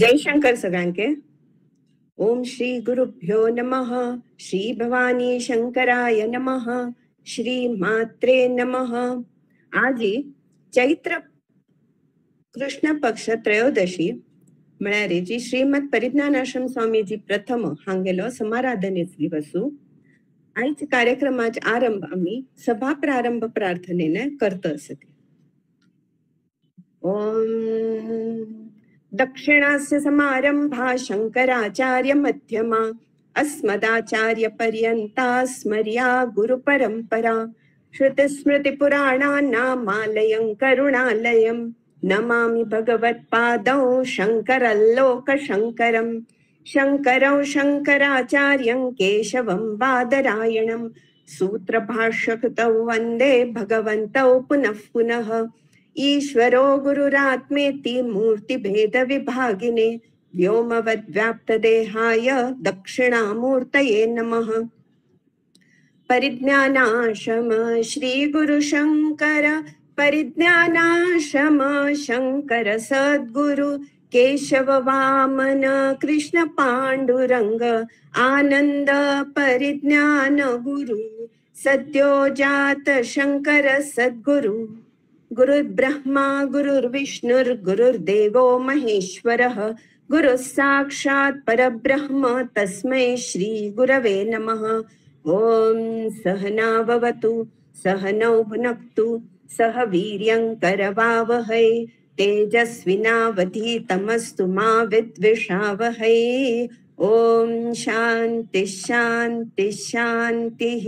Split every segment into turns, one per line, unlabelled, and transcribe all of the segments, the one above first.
जयशंकर सगळ्यांके. ओम श्री गुरुभ्यो नमः. श्री भवानी शंकराय नमः. श्री मात्रे नमः. आजी चैत्र कृष्ण पक्ष त्रयोदशी म्हळ्यार जी श्रीमद परिज्ञानाश्रम स्वामीजी प्रथम हांगेलो समाराधनेच दिवसू. आयज कार्यक्रमाचे आरंभ आम्ही सभा प्रारंभ प्रार्थनेने करत असते. ओम दक्षिणास्य समारंभा शंकराचार्य मध्यमा अस्मदाचार्य पर्यंता स्मर्या गुरु परंपरा. श्रुति स्मृति पुराणानामालयं करुणालयं नमामि भगवत्पादौ शंकरल्लोक शंकरं. शंकरौ शंकराचार्यं केशवं बादरायणं. सूत्रभाष्यकृतौ वन्दे भगवन्तौ पुनः पुनः. ईश्वरो गुरुरात्मेति मूर्तिभेद विभागिने व्योमवद्व्याप्तदेहाय दक्षिणामूर्तये नमः. परिज्ञानाश्रम श्री गुरु शंकर. परिज्ञानाश्रम शंकर सद्गुरु केशव वामन कृष्ण पांडुरंग आनंद परिज्ञान गुरु सद्योजात शंकर सद्गुरु. गुरुर्ब्रह्मा गुरुर्विष्णुर्गुरुर्देवो महेश्वरः. गुरुः साक्षात् परब्रह्म तस्मै श्री गुरवे नमः. ओम सहना भवतु सहनौ भुनक्तु सह वीर्यं करवावहै. तेजस्विनावधीतमस्तु मा विद्विषावहै. ओम शांति शांति शांतिः.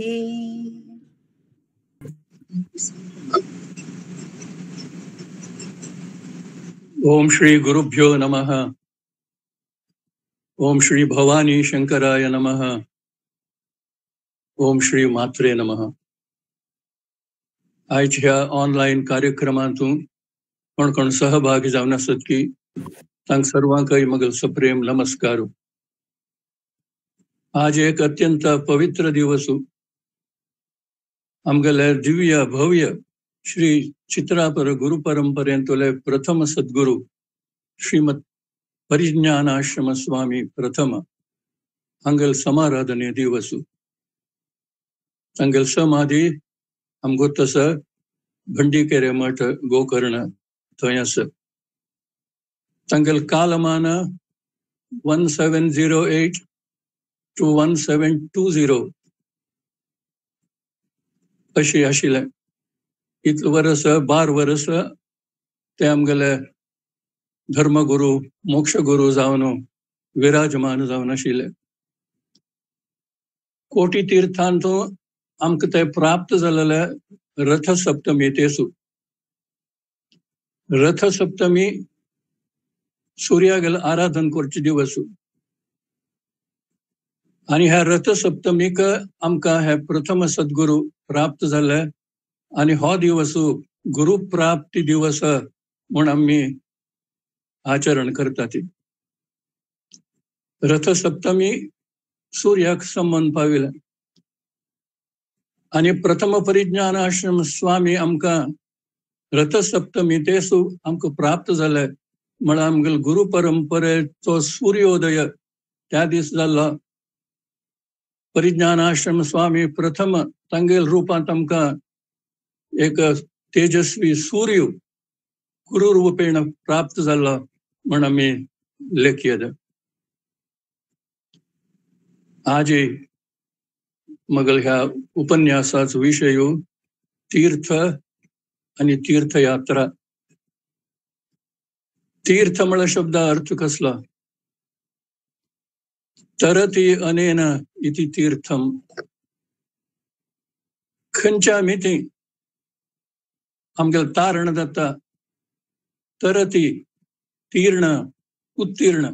ओम श्री गुरुभ्यो नमः. ओम श्री भवानी शंकराय नमः. ओम श्री मात्रे नमः. आज ह्या ऑनलाईन कार्यक्रमातून कोण कोण सहभागी जावन आसत की तांक सर्वांकय मगल सप्रेम नमस्कार. आज एक अत्यंत पवित्र दिवस. आमगेले दिव्य भव्य श्री चित्रापर गुरु परंपरेंतले प्रथम सद्गुरु श्रीमद परिज्ञानाश्रम स्वामी प्रथम हांगेल समाराधने दिवस. तांगेल समाधी आमगो तस भंडीकेरे मठ गोकर्ण थंय आसा. तांगेल कालमान 1708 to 1720 अशी आशिल्ले. इतले वर्स 12 वर्स ते आमगेले धर्मगुरू मोक्षगुरू जावन विराजमान जावन आशिल्ले. कोटी तीर्थांतून आमकां ते प्राप्त जालेले रथ सप्तमी तेसू. रथ सप्तमी सूर्यागेल आराधन करचे दिवस. आणि ह्या रथ सप्तमीक आमकां हे प्रथम सद्गुरू प्राप्त जाले आणि हो दिवस गुरु प्राप्ती दिवस म्हूण आमी आचरण करतात. रथ सप्तमी सूर्याक संबंध पाविले आणि प्रथम परिज्ञान आश्रम स्वामी आमकां रथ सप्तमी तेसू आमकां प्राप्त जाले म्हण आमगेल गुरु परंपरेचो सूर्योदय त्या दीस जाल्लो. परिज्ञान आश्रम स्वामी प्रथम तांगेल रूपांत आमकां एक तेजस्वी सूर्य गुरु रूपेण प्राप्त जाल्लो म्हण आमी लेखयत. आज मगल ह्या उपन्यासाचो विशय तीर्थ आणि तीर्थयात्रा. तीर्थ म्हळ्यार शब्द अर्थ कसलो? तरती अनेन इति तीर्थम. खंयच्या मिती आमगेल तारण जाता. तरती तीर्ण उत्तीर्ण.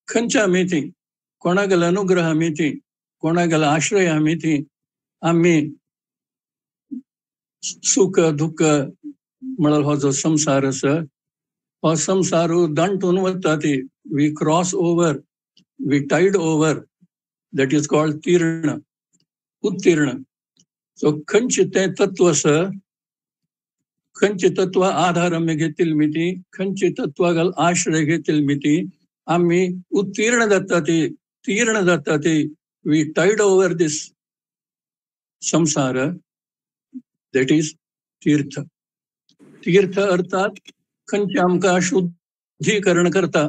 खंयच्या मिती कोणागेल अनुग्रह मिती कोणागेल आश्रय मिती आम्ही सुख दुःख म्हळ्यार हो जो संसार आसा हो संसार दांटून वता ती. We cross over, we tide over. That is called तीर्ण उत्तीर्ण. सो खंयचे तें तत्व आसा खंयची तत्व आधार आमी घेतील मिती, खंयची तत्वागल आश्रय घेतील मिती, आम्ही उत्तीर्ण जाता ती, तीर्ण जाता ती. वी टाईड ओव्हर दिस संसार, दॅट इज तीर्थ. तीर्थ अर्थात खंयचे आमकां शुद्धीकरण करता,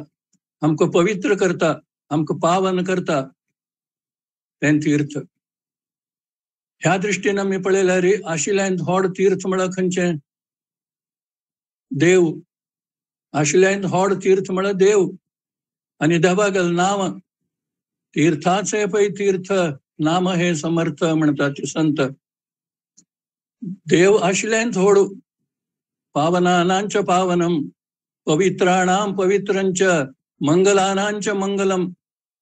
आमकां पवित्र करता, आमकां पावन करता, तें तीर्थ. ह्या दृश्टीन आमी पळयल्यार आशिल्ल्यान व्हड तीर्थ म्हळ्यार खंयचें? देव. आशिल्ल्यान व्हड तीर्थ म्हळ्यार देव. आणि देवागेल नाम तीर्थाचे पै तीर्थ, नाम हे समर्थ म्हणतात संत. देव आशिल्ल्यान व्हड, पावनानांच पावनम, पवित्राणां पवित्रंच, मंगलानांच मंगलम,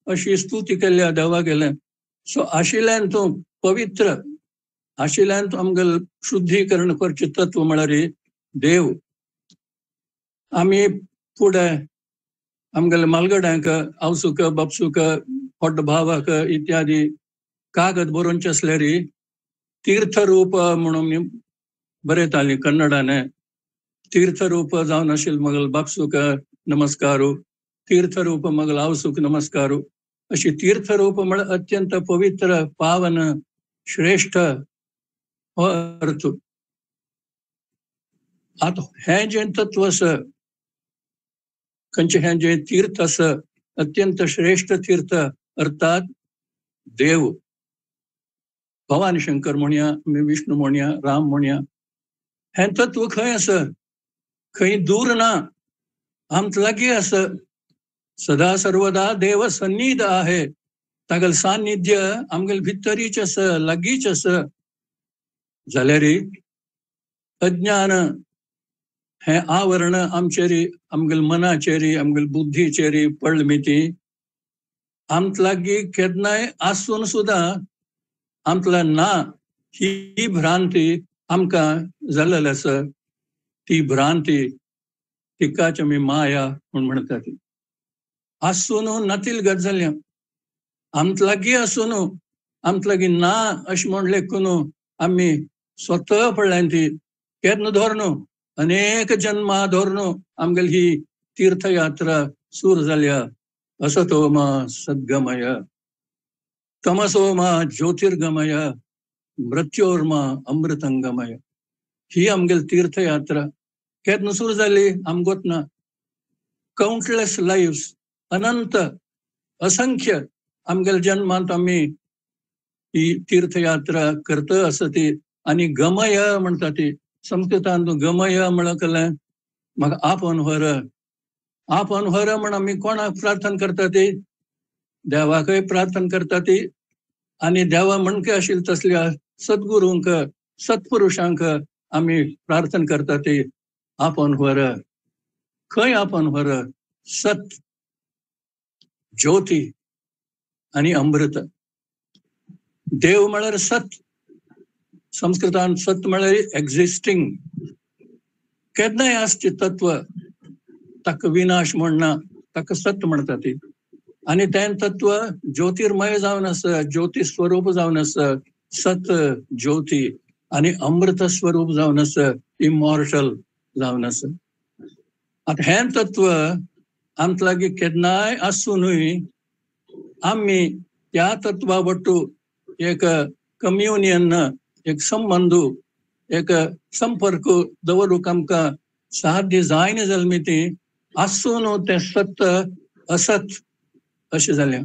अशी स्तुती केल्या देवागेले. सो आशिल्ल्यान तूं पवित्र, आशिल्ल्यान तूं आमगेल शुद्धीकरण करचें तत्व म्हळ्यार देव. आमी फुडें आमगेले मालगड्यांक आवसूक बापसूक व्हड भावाक इत्यादी कागद बरोवचे असल्यार तीर्थरूप म्हणून बरयतालीं कन्नडान. तीर्थरूप जावन आशिल्ले मगल बापसूक नमस्कारू, तीर्थरूप मगल आवसूक नमस्कारू. अशी तीर्थरूप म्हळ्यार अत्यंत पवित्र, पावन, श्रेष्ठ हो अर्थ. आता हें जें तत्व आसा, खंयचें हें जें तीर्थ आसा, अत्यंत श्रेष्ठ तीर्थ अर्थात देव. भवानी शंकर म्हणया, आमी विष्णू म्हणया, राम म्हणया, हें तत्व खंय आसा? खंय दूर ना, आमच लागीं आसा. सदा सर्वदा देव सन्निध आहे. तागेल सान्निध्य आमगेल भितरीच आसा, लागींच आसा. जाल्यार अज्ञान हें आवरण आमचेर, आमगेल मनाचेर, आमगेल बुद्धीचेर पडले मिती. आमच लागीं केन्नाय आसून सुद्दां आमतला ना, ही भ्रांती आमकां जाल्लेली आसा. ती भ्रांती, तिकाच आमी माया म्हूण म्हणटात. आसून नातील गजाल्यो, आमच लागीं आसून आमच लागीं ना अशें म्हणलें करून आमी स्वता पडल्यान ती केन्ना धोरण अनेक जन्मा धोरण आमगेली ही तीर्थयात्रा सुरू जाल्या. असतो मा सद्गमय, तमसो मा ज्योतिर्गमय, मृत्योर्मा अमृतंगमय. ही आमगेली तीर्थयात्रा केन्ना सुरू जाली आमकां ना. काउंटलेस लाईव्स, अनंत असंख्य आमगेल्या जन्मांत आमी ही तीर्थयात्रा करता आसा ती. आनी गमय म्हणटा ती संस्कृतांत. गमय म्हणलें म्हाका आपण व्हर, आपण व्हर म्हण आमी कोणाक प्रार्थना करता ती? देवाकय प्रार्थना करता ती. आनी देवा म्हणके आशिल्ले तसल्या सद्गुरूंक, सत्पुरुशांक आमी प्रार्थना करता ती. आपण व्हर. खंय आपण व्हर? सत, ज्योती आणि अमृत. देव म्हळ्यार सत. संस्कृतांत सत म्हळ्यार एक्झिस्टिंग, केन्नाय आसचें तत्व. ताका विनाश म्हणना, ताका सत म्हणटा ती. आनी तें तत्व ज्योतिर्मय जावन आसा, ज्योती स्वरूप जावन आसा, सत ज्योती. आनी अमृत स्वरूप जावन आसा, इमॉर्टल जावन आसा. आता हें तत्व आमच लागीं केन्नाय आसूनय आमी त्या तत्वा वटू एक कम्युनियन, एक संबंध, एक संपर्क दवरूंक आमकां साध्य जायना जाल्ली ती. आसून तें सत असत अशें जालें.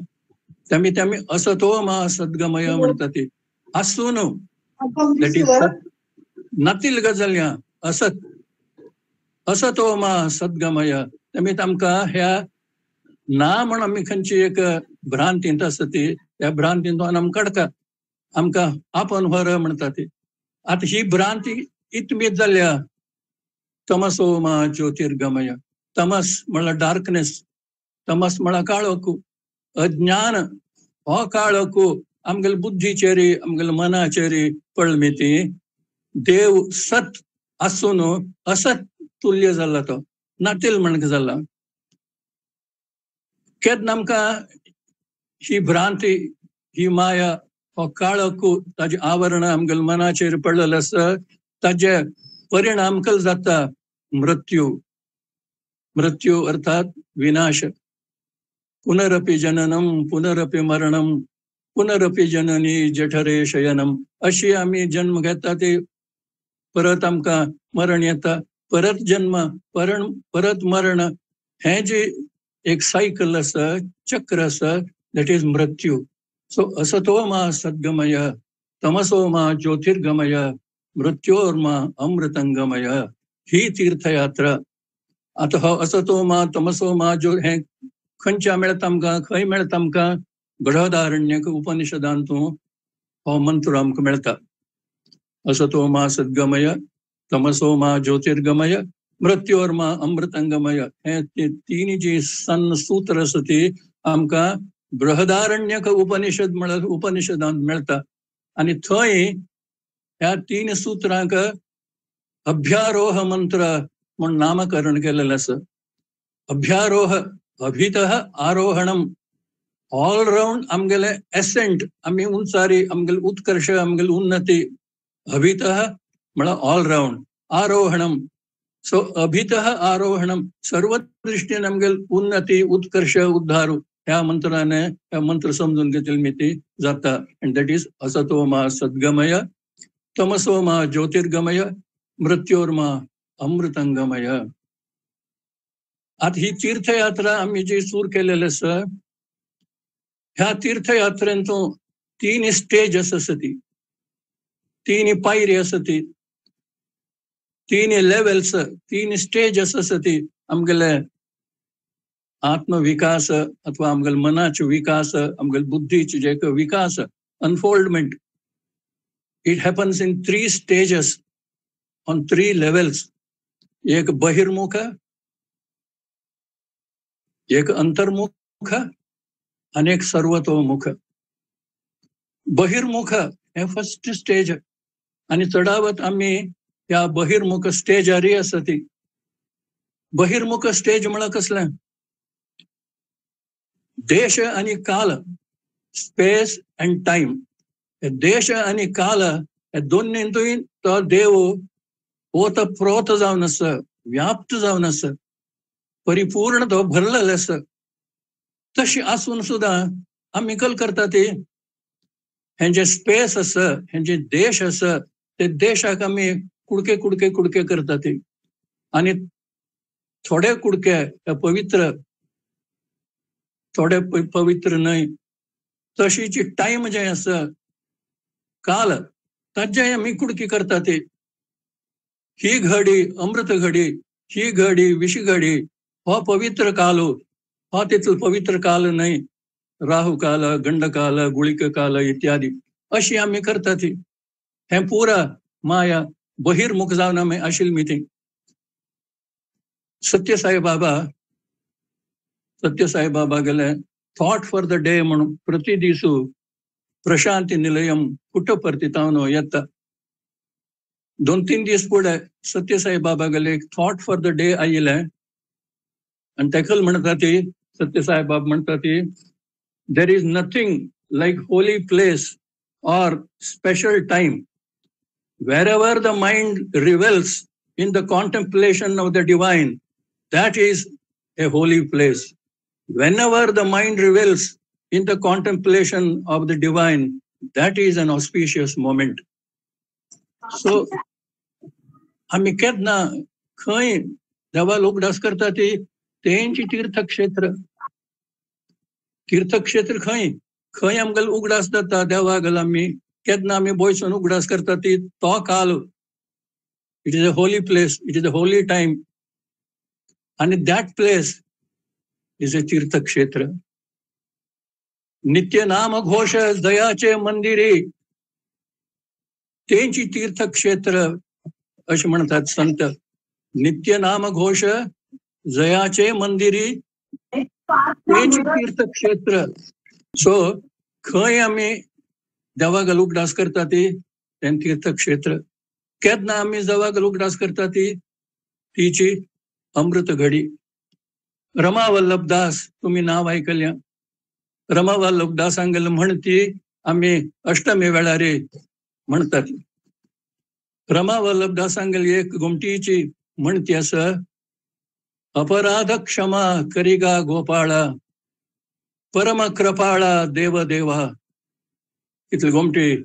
तेमी असतो मा सद्गमय म्हणटा ती. आसून दॅट इज सत, नातील गजाल्या असत. असतो मा सद्गमय. तेमी आमकां ह्या ना म्हण आमी खंयची एक भ्रांतींत आसा ती, त्या भ्रांतींतून आमकां काडटा. आमकां आपण व्हर म्हणटा ती. आतां ही भ्रांती इतमीत जाल्या. तमसो मा ज्योतिर्गमय. तमस म्हळ्यार डार्कनेस, तमस म्हळ्यार काळोख, अज्ञान. हो काळोख आमगेल्या बुद्धीचेर, आमगेल्या मनाचेर पडले मिती. देव सत आसून असत तुल्य जाला, तो नातील म्हणके जाला. केन्ना आमकां ही भ्रांती, ही माया, हो काळोख, ताजे आवरण आमगेल्या मनाचेर पडलेलें आसा. ताजे परिणाम कल जाता मृत्यू. मृत्यू अर्थात विनाश. पुनरपि जननम पुनरपि मरणम पुनरपि जननी जठरे शयनम. अशी आम्ही जन्म घेता ते परत आमकां मरण येता. परत जन्म परत मरण हे जे एक सायकल आसा, चक्र आसा, दॅट इज मृत्यू. सो असतो मा सद्गमय तमसो मा ज्योतिर्गमय मृत्योर्मा अमृतंगमय. ही तीर्थयात्रा. आता हो असतो मा तमसो मा जो हे खंयच्या मेळता आमकां, खंय मेळता आमकां? बृहदारण्यक उपनिषदांतूं हो मंत्र आमकां मेळटा. असतो मा सद्गमय तमसो मा ज्योतिर्गमय मृत्योर्मा अमृतंगमय. हे तीन जी सन सूत्र आसा ती आमकां बृहदारण्यक उपनिषदांत मेळटा. आणि थंय ह्या तीन सूत्रांक अभ्यारोह मंत्र म्हूण नामकरण केलेलें आसा. अभ्यारोह अभितः आरोहणम. ऑल राउंड आमगेले एसेंट, आमी उंचारी, आमगेले उत्कर्ष, आमगेली उन्नती. अभितः म्हळ्यार ऑल राउंड. आरोहणम. सो अभितः आरोहणम सर्व दृष्टीन आमगेली उन्नती, उत्कर्ष, उद्धार ह्या मंत्राने ह्या मंत्र समजून घेतली मी ती जाता. अँड दॅट इज असतो मा सद्गमय तमसो मा ज्योतिर्गमय मृत्योर्मा अमृतंगमय. आता ही तीर्थयात्रा आम्ही जी सुरू केलेली आसा, ह्या तीर्थयात्रेंतून तीन स्टेज आसा ती, तीन पायरी आसा ती, तीन लेवल्स, तीन स्टेजेस आसा ती. आमगेले आत्मविकास अथवा आमगेले मनाचे विकास, आमगेले बुद्धीचे जे विकास, unfoldment, it happens in 3 stages on 3 levels. एक बहिर्मुख, एक अंतर्मुख आणि एक सर्वतोमुख. बहिर्मुख हे फर्स्ट स्टेज. आणि चढावत आम्ही या बहिर्मुख स्टेजारी आसा ती. बहिर्मुख स्टेज म्हळ्यार कसलें? देश आणि काल, स्पेस अँड टाइम. देश आणि काल हे दोन्हींतूय तो देव ओतप्रोत जावन आसा, व्याप्त जावन आसा, परिपूर्ण तो भरलेलो आसा. तशी आसून सुद्धा आमी कल करता ती हे जे स्पेस आसा, हे जे देश आसा, ते देशाक आमी कुडके कुडके कुडके करता ती. आणि थोडे कुडके पवित्र, थोडे पवित्र न्हय. तशीची टाइम जे आसा, काल, ताजे आमी कुडकी करता ती. ही घडी अमृत घडी, ही घडी विष घडी, हो पवित्र काल, हो तितलो पवित्र काल न्हय. राहू काल, गंड काल, गुळिक काल इत्यादी अशी आमी करता ती. हे पुरा माया बहिर्मुख जावन आमी आशिल्ली मितीं. सत्यसाई बाबा गेले थॉट फॉर द डे म्हणून प्रति दिसू प्रशांती निलयम पुट्टपर्ती तावन येता. 2-3 दीस पुढे सत्यसाई बाबा गेले एक थॉट फॉर द डे आयिल्ले. आणि तेखल म्हणटा ती, सत्यसाई बाबा म्हणटा ती, there is nothing like holy place और special time. Wherever the mind revels in the contemplation of the divine, that is a holy place. Whenever the mind revels in the contemplation of the divine, that is an auspicious moment. So, आम्ही केन्ना खंय देवा लोकदास करता ती तेंची तीर्थक्षेत्र. तीर्थक्षेत्र खंय खंय आमगेलो उगडास जाता देवागेलो आमी केन्ना आमी बोयसून उगडास करता ती तो काल. It is a holy place, it is a Holy time. आणि दॅट प्लेस इज अ तीर्थक्षेत्र. नित्य नाम घोष जयाचे मंदिरी, तेंची तीर्थक्षेत्र असे म्हणतात संत. नित्य नाम घोष जयाचे मंदिरी, तेंची तीर्थक्षेत्र. सो खंय आमी देवाक उगडास करता ती तें तीर्थक्षेत्र. केन्ना आमी देवाक उगडास करता ती तिची अमृत घडी. रमा वल्लभदास, तुम्ही नाव आयकल्या. रमा वल्लभदासांगेली म्हण ती आमी अष्टमी वेळारी म्हणतात. रमा वल्लभदासांगेल एक घुमटीची म्हणती असं, अपराध क्षमा करिगा गोपाळा, परम कृपाळा देव देवा. इथली घुमटी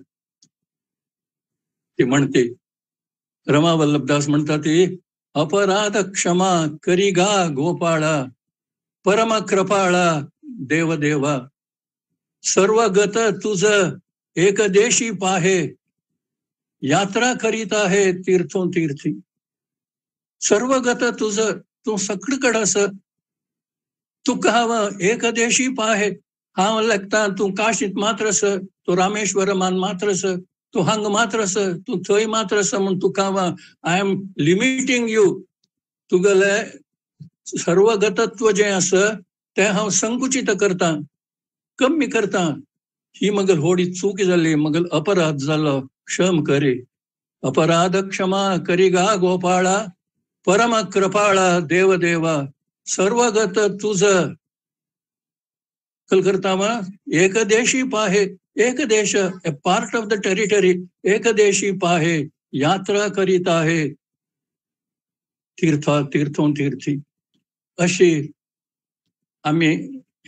ती म्हणते, रमा वल्लभदास म्हणतात ती, अपराध क्षमा करिगा गोपाळा, परम कृपाळा देव देवा. सर्वगत तुझ एकदेशी पाहे, यात्रा करीत आहे तीर्थों तीर्थी. सर्वगत तुझ, तू सगळीकडे असं, तू कहावं एकदेशी पाहे. हा लगता तू काशीत मात्रस, तू रामेश्वरमान मात्रस, तू हंग मात्रस, तू थंय मात्रस म्हणून तू कहावा आय एम लिमिटिंग यू. तुगले सर्वगतत्व जे असं ते हांव संकुचित करता, कमी करता. ही मगल होडी चूक झाली, मगल अपराध झालो, क्षम करे. अपराध क्षमा करिगा गोपाळा, परम कृपाळा देव देवा. सर्वगत तुझ कल करता एकदेशी पाहे. एक देश, ए पार्ट ऑफ द टेरिटरी, एकदेशी पाहे, यात्रा करीत आहे तीर्थों तीर्थी. अशी आम्ही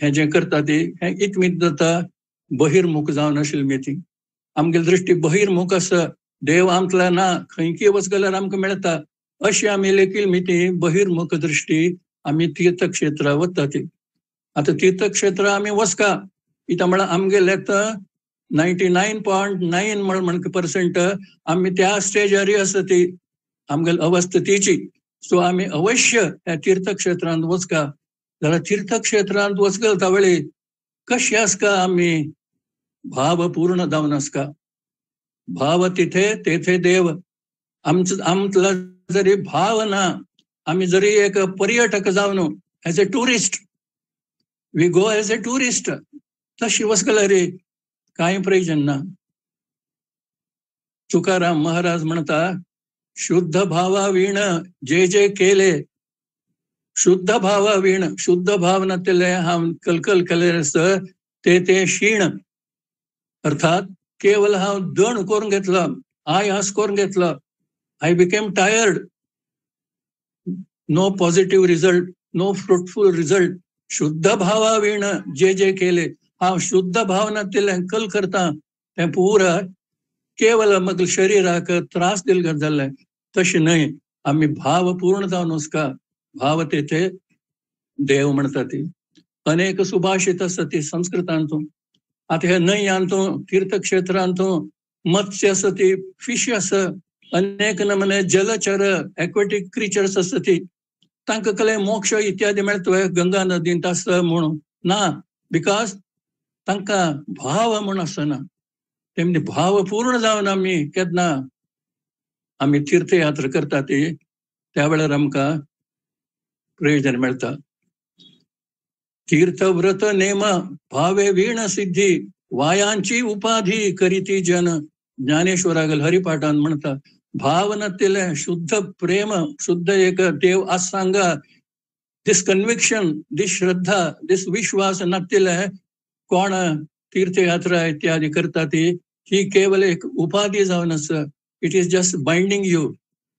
हे जे करता ते हे इतमीत जाता बहिर्मुख जावन आशिल्ली मेथी. आमगे दृष्टी बहिर्मुख असं, देव आमतला ना खंयकी वच जाल्यार आमकां मेळटा अशी आमी लेखील मिती बहिर्मुख दृष्टी आमी तीर्थक्षेत्रां वता ती. आता तीर्थक्षेत्र आमी वचका इता म्हळ्यार आमगे लेता 99.9 म्हणके % आमी त्या स्टेजारी आसा ती आमगे अवस्था तीची. सो आमी अवश्य ह्या तीर्थक्षेत्रांत वचका. जाल्यार तीर्थक्षेत्रांत वचता वेळी कशी आसका आमी भाव पूर्ण जावन आसका. भाव तिथे तेथे देव. आमतला जरी भाव ना, आम्ही जरी एक पर्यटक जावन as a tourist, we go as a tourist, तशी वचकला रे काही प्रयोजन ना. तुकाराम महाराज म्हणता, शुद्ध भावा विण जे जे केले, शुद्ध भावा विण, शुद्ध भाव नसलेले हांव कलकल केले ते ते शीण. अर्थात केवळ हांव दण करून घेतला, आयास करून घेतला, I became tired, no positive result, no fruitful result. शुद्ध भावा विण जे जे केले, हांव शुद्ध भाव नसलेले कल करता ते पुरा केवळ मग शरीराक त्रास दिल जाल्ले. तशी न्हय, आम्ही भाव पूर्ण जावन वचका. भाव तेथे देव म्हणता ती. अनेक सुभाषित असतात ती संस्कृतांतून. आता हे न्हय आणतो तीर्थक्षेत्रांतून मत्स्य असती, फिश असं, अनेक नमने जलचर एक्वेटिक क्रिचर्स असती, तांकां कले मोक्ष इत्यादी मेळतोय गंगा नदींत असं म्हणून ना. बिकॉज तांकां भाव म्हूण आसना. तेमनी भाव पूर्ण जावन आमी केन्ना आमी तीर्थयात्रा करता ती त्या वेळार आमकां प्रयोजन मेळटा. तीर्थव्रत नेम भावे वीण सिद्धी, वायांची उपाधी करीती जन. ज्ञानेश्वरागल हरिपाठान म्हणता, भाव नसलेले शुद्ध प्रेम, शुद्ध एक देव आज सांगा, दिस कन्विक्शन, दिस श्रद्धा, दिस विश्वास नसलेले कोण तीर्थयात्रा इत्यादी करता ती ही केवळ एक उपाधी जावन आसा. It is just binding you,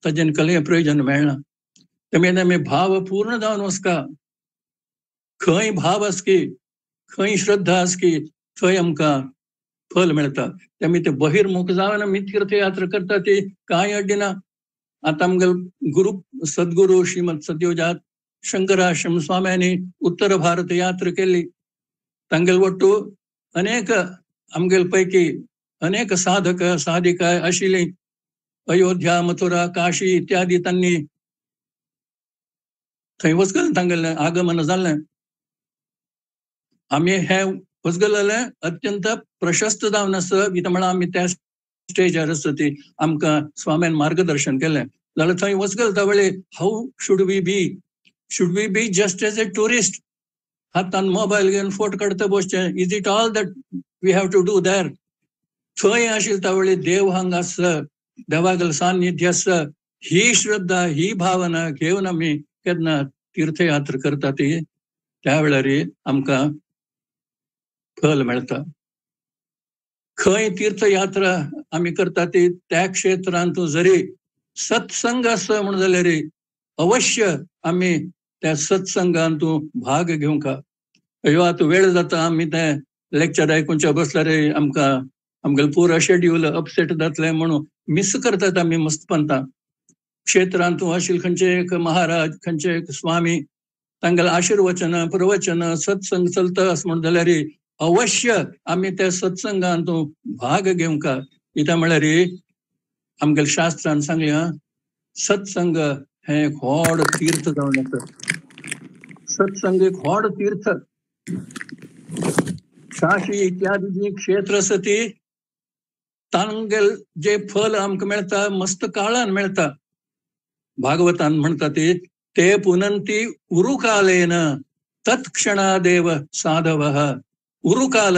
Tajen कसलें प्रयोजन मेळना. तेन्ना आमी भाव पूर्ण जावन वचका. खंय भाव आसकी, खंय श्रद्धा आसकी, थंय आमकां फल मेळटा. तेमी ते बहिर्मुख जावन आमी तीर्थयात्रा करता ती कांय अड्डिना. आता आमगेल गुरु सद्गुरू श्रीमद सद्योजात शंकराश्रम स्वाम्यांनी उत्तर भारत यात्रा केली. तांगेल वट्टू अनेक आमगेल पैकी अनेक साधक साधिका आशिल्ली. अयोध्या, मथुरा, काशी इत्यादी तांणी थंय वचकल तांगेलें आगमन जाल्लें. आमी हे वचगलेले अत्यंत प्रशस्त जावन आसा. कितें म्हळ्यार आमी त्या स्टेजार आसा ती आमकां स्वाम्यान मार्गदर्शन केलें. जाल्यार थंय वचगल त्या वेळी how should we be? Should we be just as a tourist? हातान मोबायल घेवन फोटो काडता बसचें? Is it all that we have to do there? थंय आशिल्ले त्या वेळी देव हांगा आसा, देवागेल सान्निध्य आसा. ही श्रद्धा, ही भावना घेवन आमी केन्ना तीर्थयात्रा करता ती त्या वेळार आमकां फल मेळटा. खंय तीर्थयात्रा आम्ही करता ती त्या क्षेत्रांत जरी सत्संग असं म्हणून जाल्यार अवश्य आम्ही त्या सत्संगांत भाग घेवंक. ह्यो आतां वेळ जाता, आम्ही ते लेक्चर आयकुनच्या बसल्यार आमगे पुरो शेड्यूल अपसेट जातले म्हणून मिस करतात आम्ही मस्तपंता. क्षेत्रांत आशिल्ले खंयचे एक महाराज, खंयचे एक स्वामी, तांगेले आशीर्वचन प्रवचन सत्संग चलता असं म्हणून जाल्यार अवश्य आम्ही त्या सत्संगांत भाग घेवंक. कित्याक म्हळ्यार आमगेल्या शास्त्रान सांगल्या सत्संग हे एक व्हड तीर्थ जावन आसा. सत्संग एक व्हड तीर्थ. काशी इत्यादी जी क्षेत्र आसा ती तांगेल जे फल आमकां मेळटा मस्त काळान मेळटा. भागवतान म्हणटा ते पुनंती उरुकालेन तत्क्षणादेव साधवः. उरुकाल,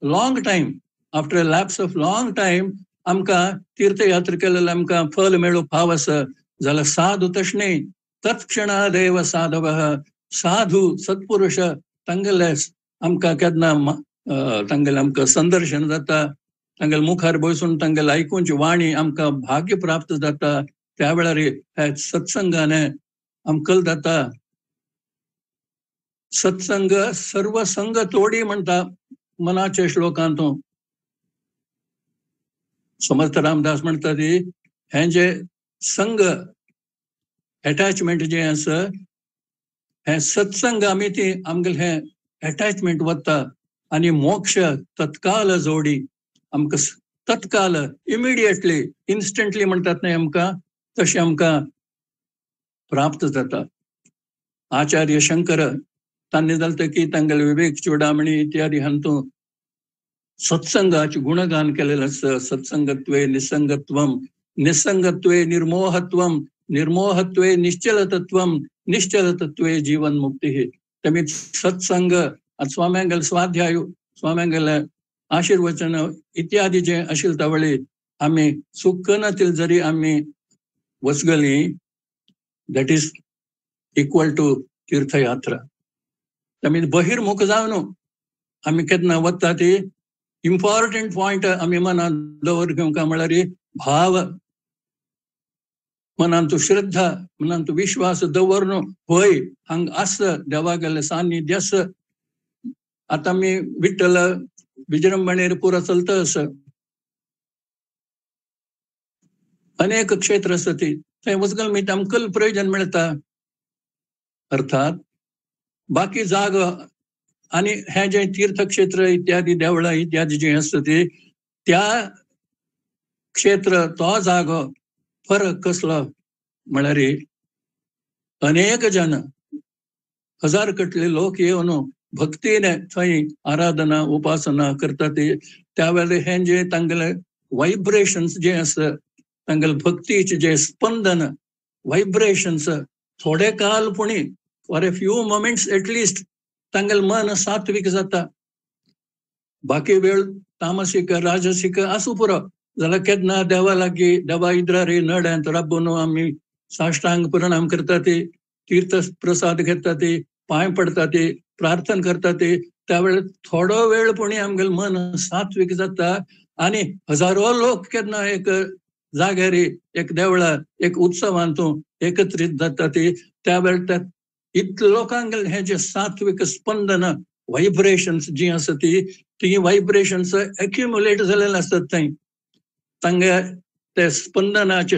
long time, after a lapse of long time आमकां तीर्थयात्रा केलेले आमकां फल मेळूंक फाव आसा जाल्यार साधू तशें न्ही. तत्क्षणादेव साधवः. साधू सत्पुरुश तांगेले आमकां केन्ना तांगेलें आमकां संदर्शन जाता, तांगेले मुखार बसून तांगेले आयकूंची वाणी आमकां भाग्य प्राप्त जाता. त्या वेळार ह्या सत्संगाने आमकां जाता. सत्संग सर्व संग तोडी म्हणटा मनाच्या श्लोकांत. समर्थ रामदास म्हणटा ती हे जे संग अटॅचमेंट जे आसा हे सत्संग आमी ती आमगेले हे अटॅचमेंट वता आणि मोक्ष तत्काल जोडी आमकां तत्काल इमिडिएटली इन्स्टंटली म्हणटात न्ही आमकां तशें आमकां प्राप्त जाता. आचार्य शंकर तांणी जालें की तांगेले विवेक चुडामणी इत्यादी हातूंत सत्संगाचे गुणगान केलेलें आसा. सत्संगत्वे निसंगत्वम, निसंगत्वे निर्मोहत्वम, निर्मोहत्वे निश्चलतत्वम, निश्चलतत्वे जीवन मुक्ती. तेमी सत्संग स्वाम्यांगेले स्वाध्याय, स्वाम्यांगेले आशीर्वचन इत्यादी जे आशिल्ले तावळी आमी सुखनातील जरी आमी वचगली दॅट इज इक्वल टू तीर्थयात्रा. आमी बहिर्मुख जावन आमी केन्ना वता ती इम्पॉर्टंट पॉइंट आमी मनान दवर घेवंक म्हळ्यार भाव, मनांत श्रद्धा, मनांत विश्वास दवरून होय हांग आस देवागेलें सान्निध्य आस. आता आमी विठ्ठल विजृंभणेर पुरो चलता आसा. अनेक क्षेत्र आसा ती थंय वचगल मी आमकां प्रयोजन मेळटा. अर्थात बाकी जाग आणि हे जे तीर्थक्षेत्र इत्यादी देवळां इत्यादी जे आसता ती त्या क्षेत्र तो जागो फरक कसलो म्हळ्यार अनेक जन हजार कटले लोक येवन भक्तीने थंय आराधना उपासना करतात. त्या वेळेर हे जे तांगेले वायब्रेशन्स जे आसा तांगेले भक्तीचे जे स्पंदन वायब्रेशन्स थोडे काल पुणी for a few moments at least तांगेले मन सात्विक जाता. बाकी वेळ तामसीक राजसीक आसूं पुरो जाल्यार केन्ना देवा लागीं देवा इद्रारी नड्यांत राबून आमी साश्टांग प्रणाम करता ती तीर्थ प्रसाद घेता ती पांय पडटा ती प्रार्थना करता ती त्या वेळेर थोडो वेळ पुणी आमगेलें मन सात्विक जाता. आनी हजारो लोक केन्ना एक जाग्यार एक देवळार एक उत्सवांत एकत्रीत जाता ती त्या वेळेर इतले लोकांगेलें हे जे सात्विक स्पंदन वायब्रेशन्स जी आसा ती वायब्रेशन्स एक्युमुलेट जालेले आसतात थंय. तांगे ते स्पंदनाचे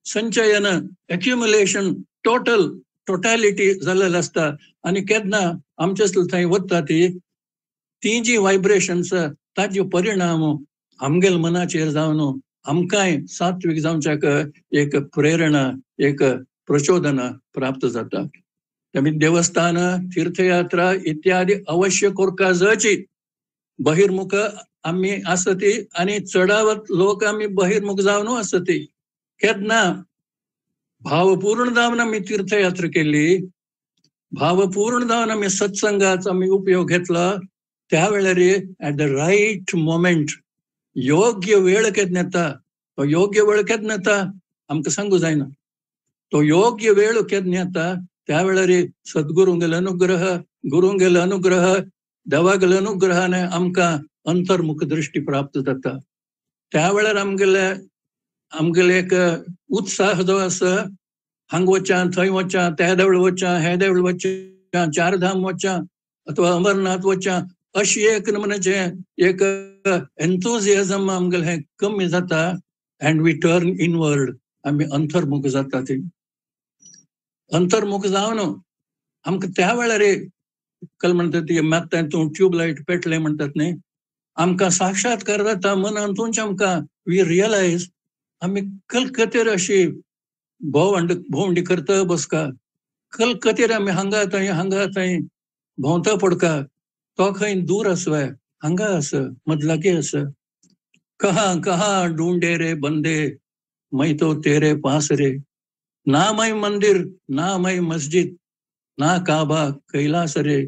संचयन एक्युमुलेशन टोटॅलिटी जालेले आसता. आनी केन्ना आमचे थंय वता ती जी वायब्रेशन्स ताजे परिणाम आमगेल्या मनाचेर जावन आमकांय सात्विक जावच्याक एक प्रेरणा एक प्रचोदन प्राप्त जाता. आमी देवस्थान तीर्थयात्रा इत्यादी अवश्य करता जायची. बहिर्मुख आमी आसा ती आनी चडावत लोक आमी बहिर्मुख जावन आसा ती. केन्ना भावपूर्ण जावन आमी तीर्थयात्रा केली, भावपूर्ण जावन आमी सत्संगाचो आमी उपयोग घेतला त्या वेळार ऍट द रायट मोमेंट योग्य वेळ केन्ना येता तो योग्य वेळ केन्ना येता आमकां सांगू जायना. तो योग्य वेळ केन्ना येता त्या वेळार सद्गुरूंगेलो अनुग्रह गुरूंगेलो अनुग्रह देवागेलो अनुग्रहाने आमकां अंतर्मुख दृष्टी प्राप्त जाता. त्या वेळार आमगेले एक उत्साह जो आसा, हांग वचा थंय वचा, त्या देवळ वचा, हे देवळ वचा, चारधाम वचा अथवा अमरनाथ वचा, अशी एक नमुन्याचे एक एन्थुजियाझम आमगेले हे कमी जाता. अँड वी टर्न इनवर्ड, आम्ही अंतर्मुख जाता. ते अंतर्मुख जावन आमकां त्या वेळार कल म्हणतात ती मागतातून ट्यूबलाइट पेटले म्हणतात न्ही, आमकां साक्षात्कार जाता मनांतूच. आमकां वी रियलायज आम्ही कलकत्तेर अशी भोवंडी करता बसका. कलकत्तेर आम्ही हांगा थंय भोंवता पडका. तो खंय दूर आसवे, हांगा आस, मदलागी आस. कहाँ कहाँ ढूंढे रे बंदे, मैं तो तेरे पास रे. ना मैं मंदिर, ना मैं मस्जिद, ना काबा कैलास रे.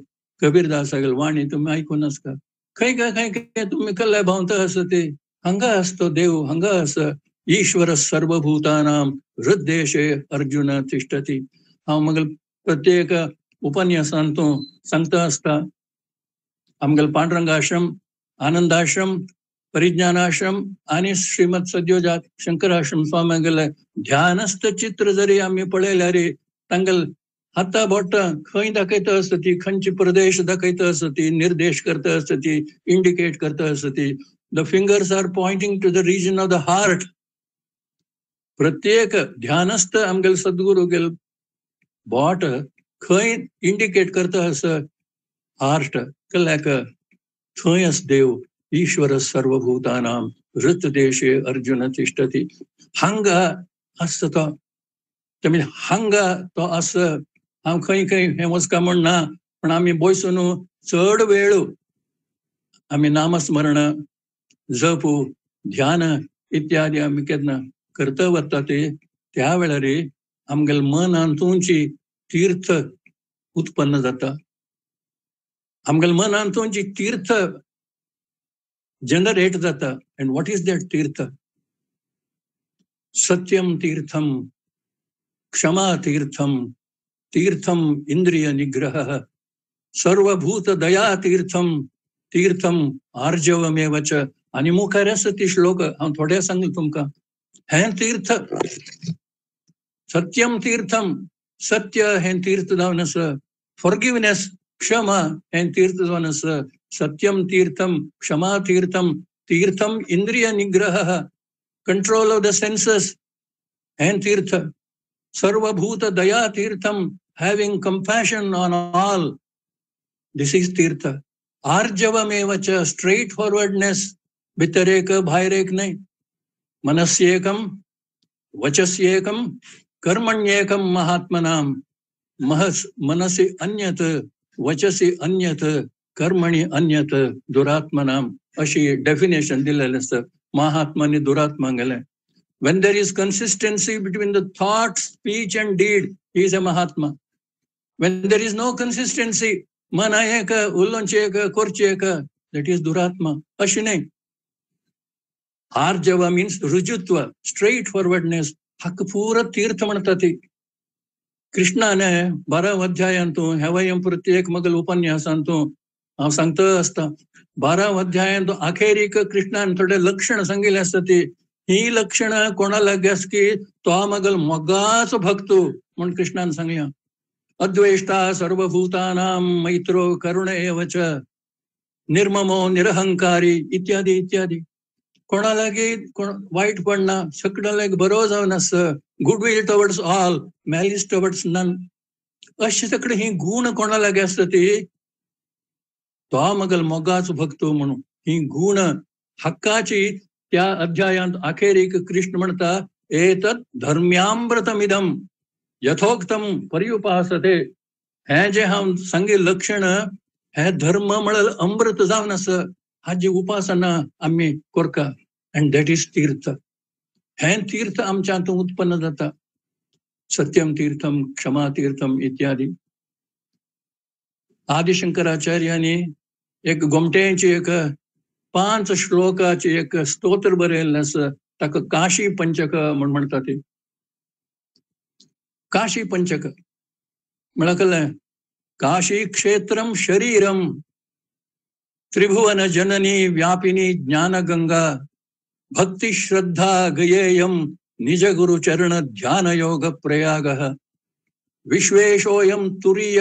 कबीरदास वाणी तुम्ही ऐकूनच का? खंय काय तुम्ही कल्ल्या भावता आस ते हांगा असतो देव, हांगा आस. ईश्वर सर्वभूतानां हृद्देशे अर्जुन तिष्ठती. हांव मगल प्रत्येक उपन्यासांत सांगता आसता. आमगेल पांडुरंगाश्रम, आनंदाश्रम, परिज्ञानाश्रम आणि श्रीमद सद्योजात शंकराश्रम स्वामीगेले ध्यानस्थ चित्र जरी आम्ही पळयल्यार तांगेल हाता बोटां खंय दाखयता आसती, खंयची प्रदेश दाखयता आसती, निर्देश करता आसती, इंडिकेट करता आसती. The fingers are pointing to the region of the heart. प्रत्येक ध्यानस्थ आमगेल सद्गुरू गेल बोट खंय इंडिकेट करता आस हार्ट. कल्याक थंय आस देव. ईश्वर सर्वभूतानां हृतदेशे अर्जुन तिष्ठती. हांगा आसता तो. म्हणजे हांगा तो आस. हांव खंय हे वचका म्हणना, पण आम्ही बसून चड वेळ आम्ही नामस्मरण, जप, ध्यान इत्यादी आम्ही केन्ना करता वता ते त्या वेळार आमगेल मनांतूंची तीर्थ उत्पन्न जाता. आमगेल मनांतूंची तीर्थ जनरेट जाता. अँड व्हॉट इज दॅट तीर्थ? सत्यम तीर्थम, क्षमा तीर्थम, तीर्थम इंद्रिय निग्रह, सर्वभूत दया तीर्थम, तीर्थम आर्जवमेवच. आणि मुखार आसा ती श्लोक हांव थोडे सांगले तुमकां. हे तीर्थ सत्यम तीर्थम, सत्य हे तीर्थ जावन आसा. फॉरगिवनेस, क्षमा हे तीर्थ जावन आसा. सत्यम तीर्थम, क्षमा तीर्थम, तीर्थम इंद्रिय निग्रह, कंट्रोल ऑफ द सेन्सेस हे तीर्थ. सर्वभूत दया तीर्थम, having compassion on all, this is तीर्थ. आर्जवमेवच, स्ट्रेट फॉरवर्डनेस, भितर एक भायर एक नाही. मनस्येकम, वचस्येकम, कर्मण्येकम महात्मनां. मनसि अन्यत, वचसी अन्यत, कर्मणी अन्यत, दुरात्मनां. अशी डेफिनेशन दिलेलं असतं महात्माने दुरात्मा गेले. When there is consistency between the thought, speech and deed, he is a Mahatma. When there is no consistency, mana eka, ullonche eka, korche eka, that is Duratma. Ashi nahi. Arjava means rujutva, straightforwardness. Hak pura tirth म्हणतात. कृष्णाने 12 अध्यायांतून हेवयं प्रत्येक मगल उपन्यासांतून हांव सांगता आसता. 12 अध्यायांतून अखेरीक कृष्णान थोडे लक्षण सांगिल्ले आसतात. ही लक्षण कोणाला गॅस की तो मगल मोगाच भक्त म्हणून कृष्णान सांगल्या. अद्वेष्टा सर्वभूतानां मैत्रो करुण एवच, निर्ममो निरहंकारी इत्यादी इत्यादी. कोणालागी वाईट पडना, सगळ्याक बरो जावन आस. Goodwill towards all, malice towards none. अशी सगळे ही गुण कोणालागी असतात तो मगल मोगाच भक्त म्हणून. ही गुण हक्काची त्या अध्यायांत अखेरीक कृष्ण म्हणता एतत् धर्म्यामृतमिदम यथोक्तम पर्युपासते. हे जे हांव सांगे लक्षण हे धर्म म्हणल अमृत जावन आस. हाजी उपासना आम्ही करका. अँड दॅट इज तीर्थ. हे तीर्थ आमच्या हातून उत्पन्न जाता. सत्यम तीर्थम, क्षमा तीर्थम इत्यादी. आदिशंकराचार्यांनी एक गोमटेची एक 5 श्लोकाचे एक स्तोत्र बरयल्लें आसा. ताका काशी पंचक म्हण म्हणटात. काशी पंचक म्हळ्यार काशी क्षेत्रम शरीरम त्रिभुवन जननी व्यापिनी ज्ञान गंगा भक्ति श्रद्धा गयेयम निज गुरु चरण ध्यान योग प्रयाग विश्वेशोयम तुरीय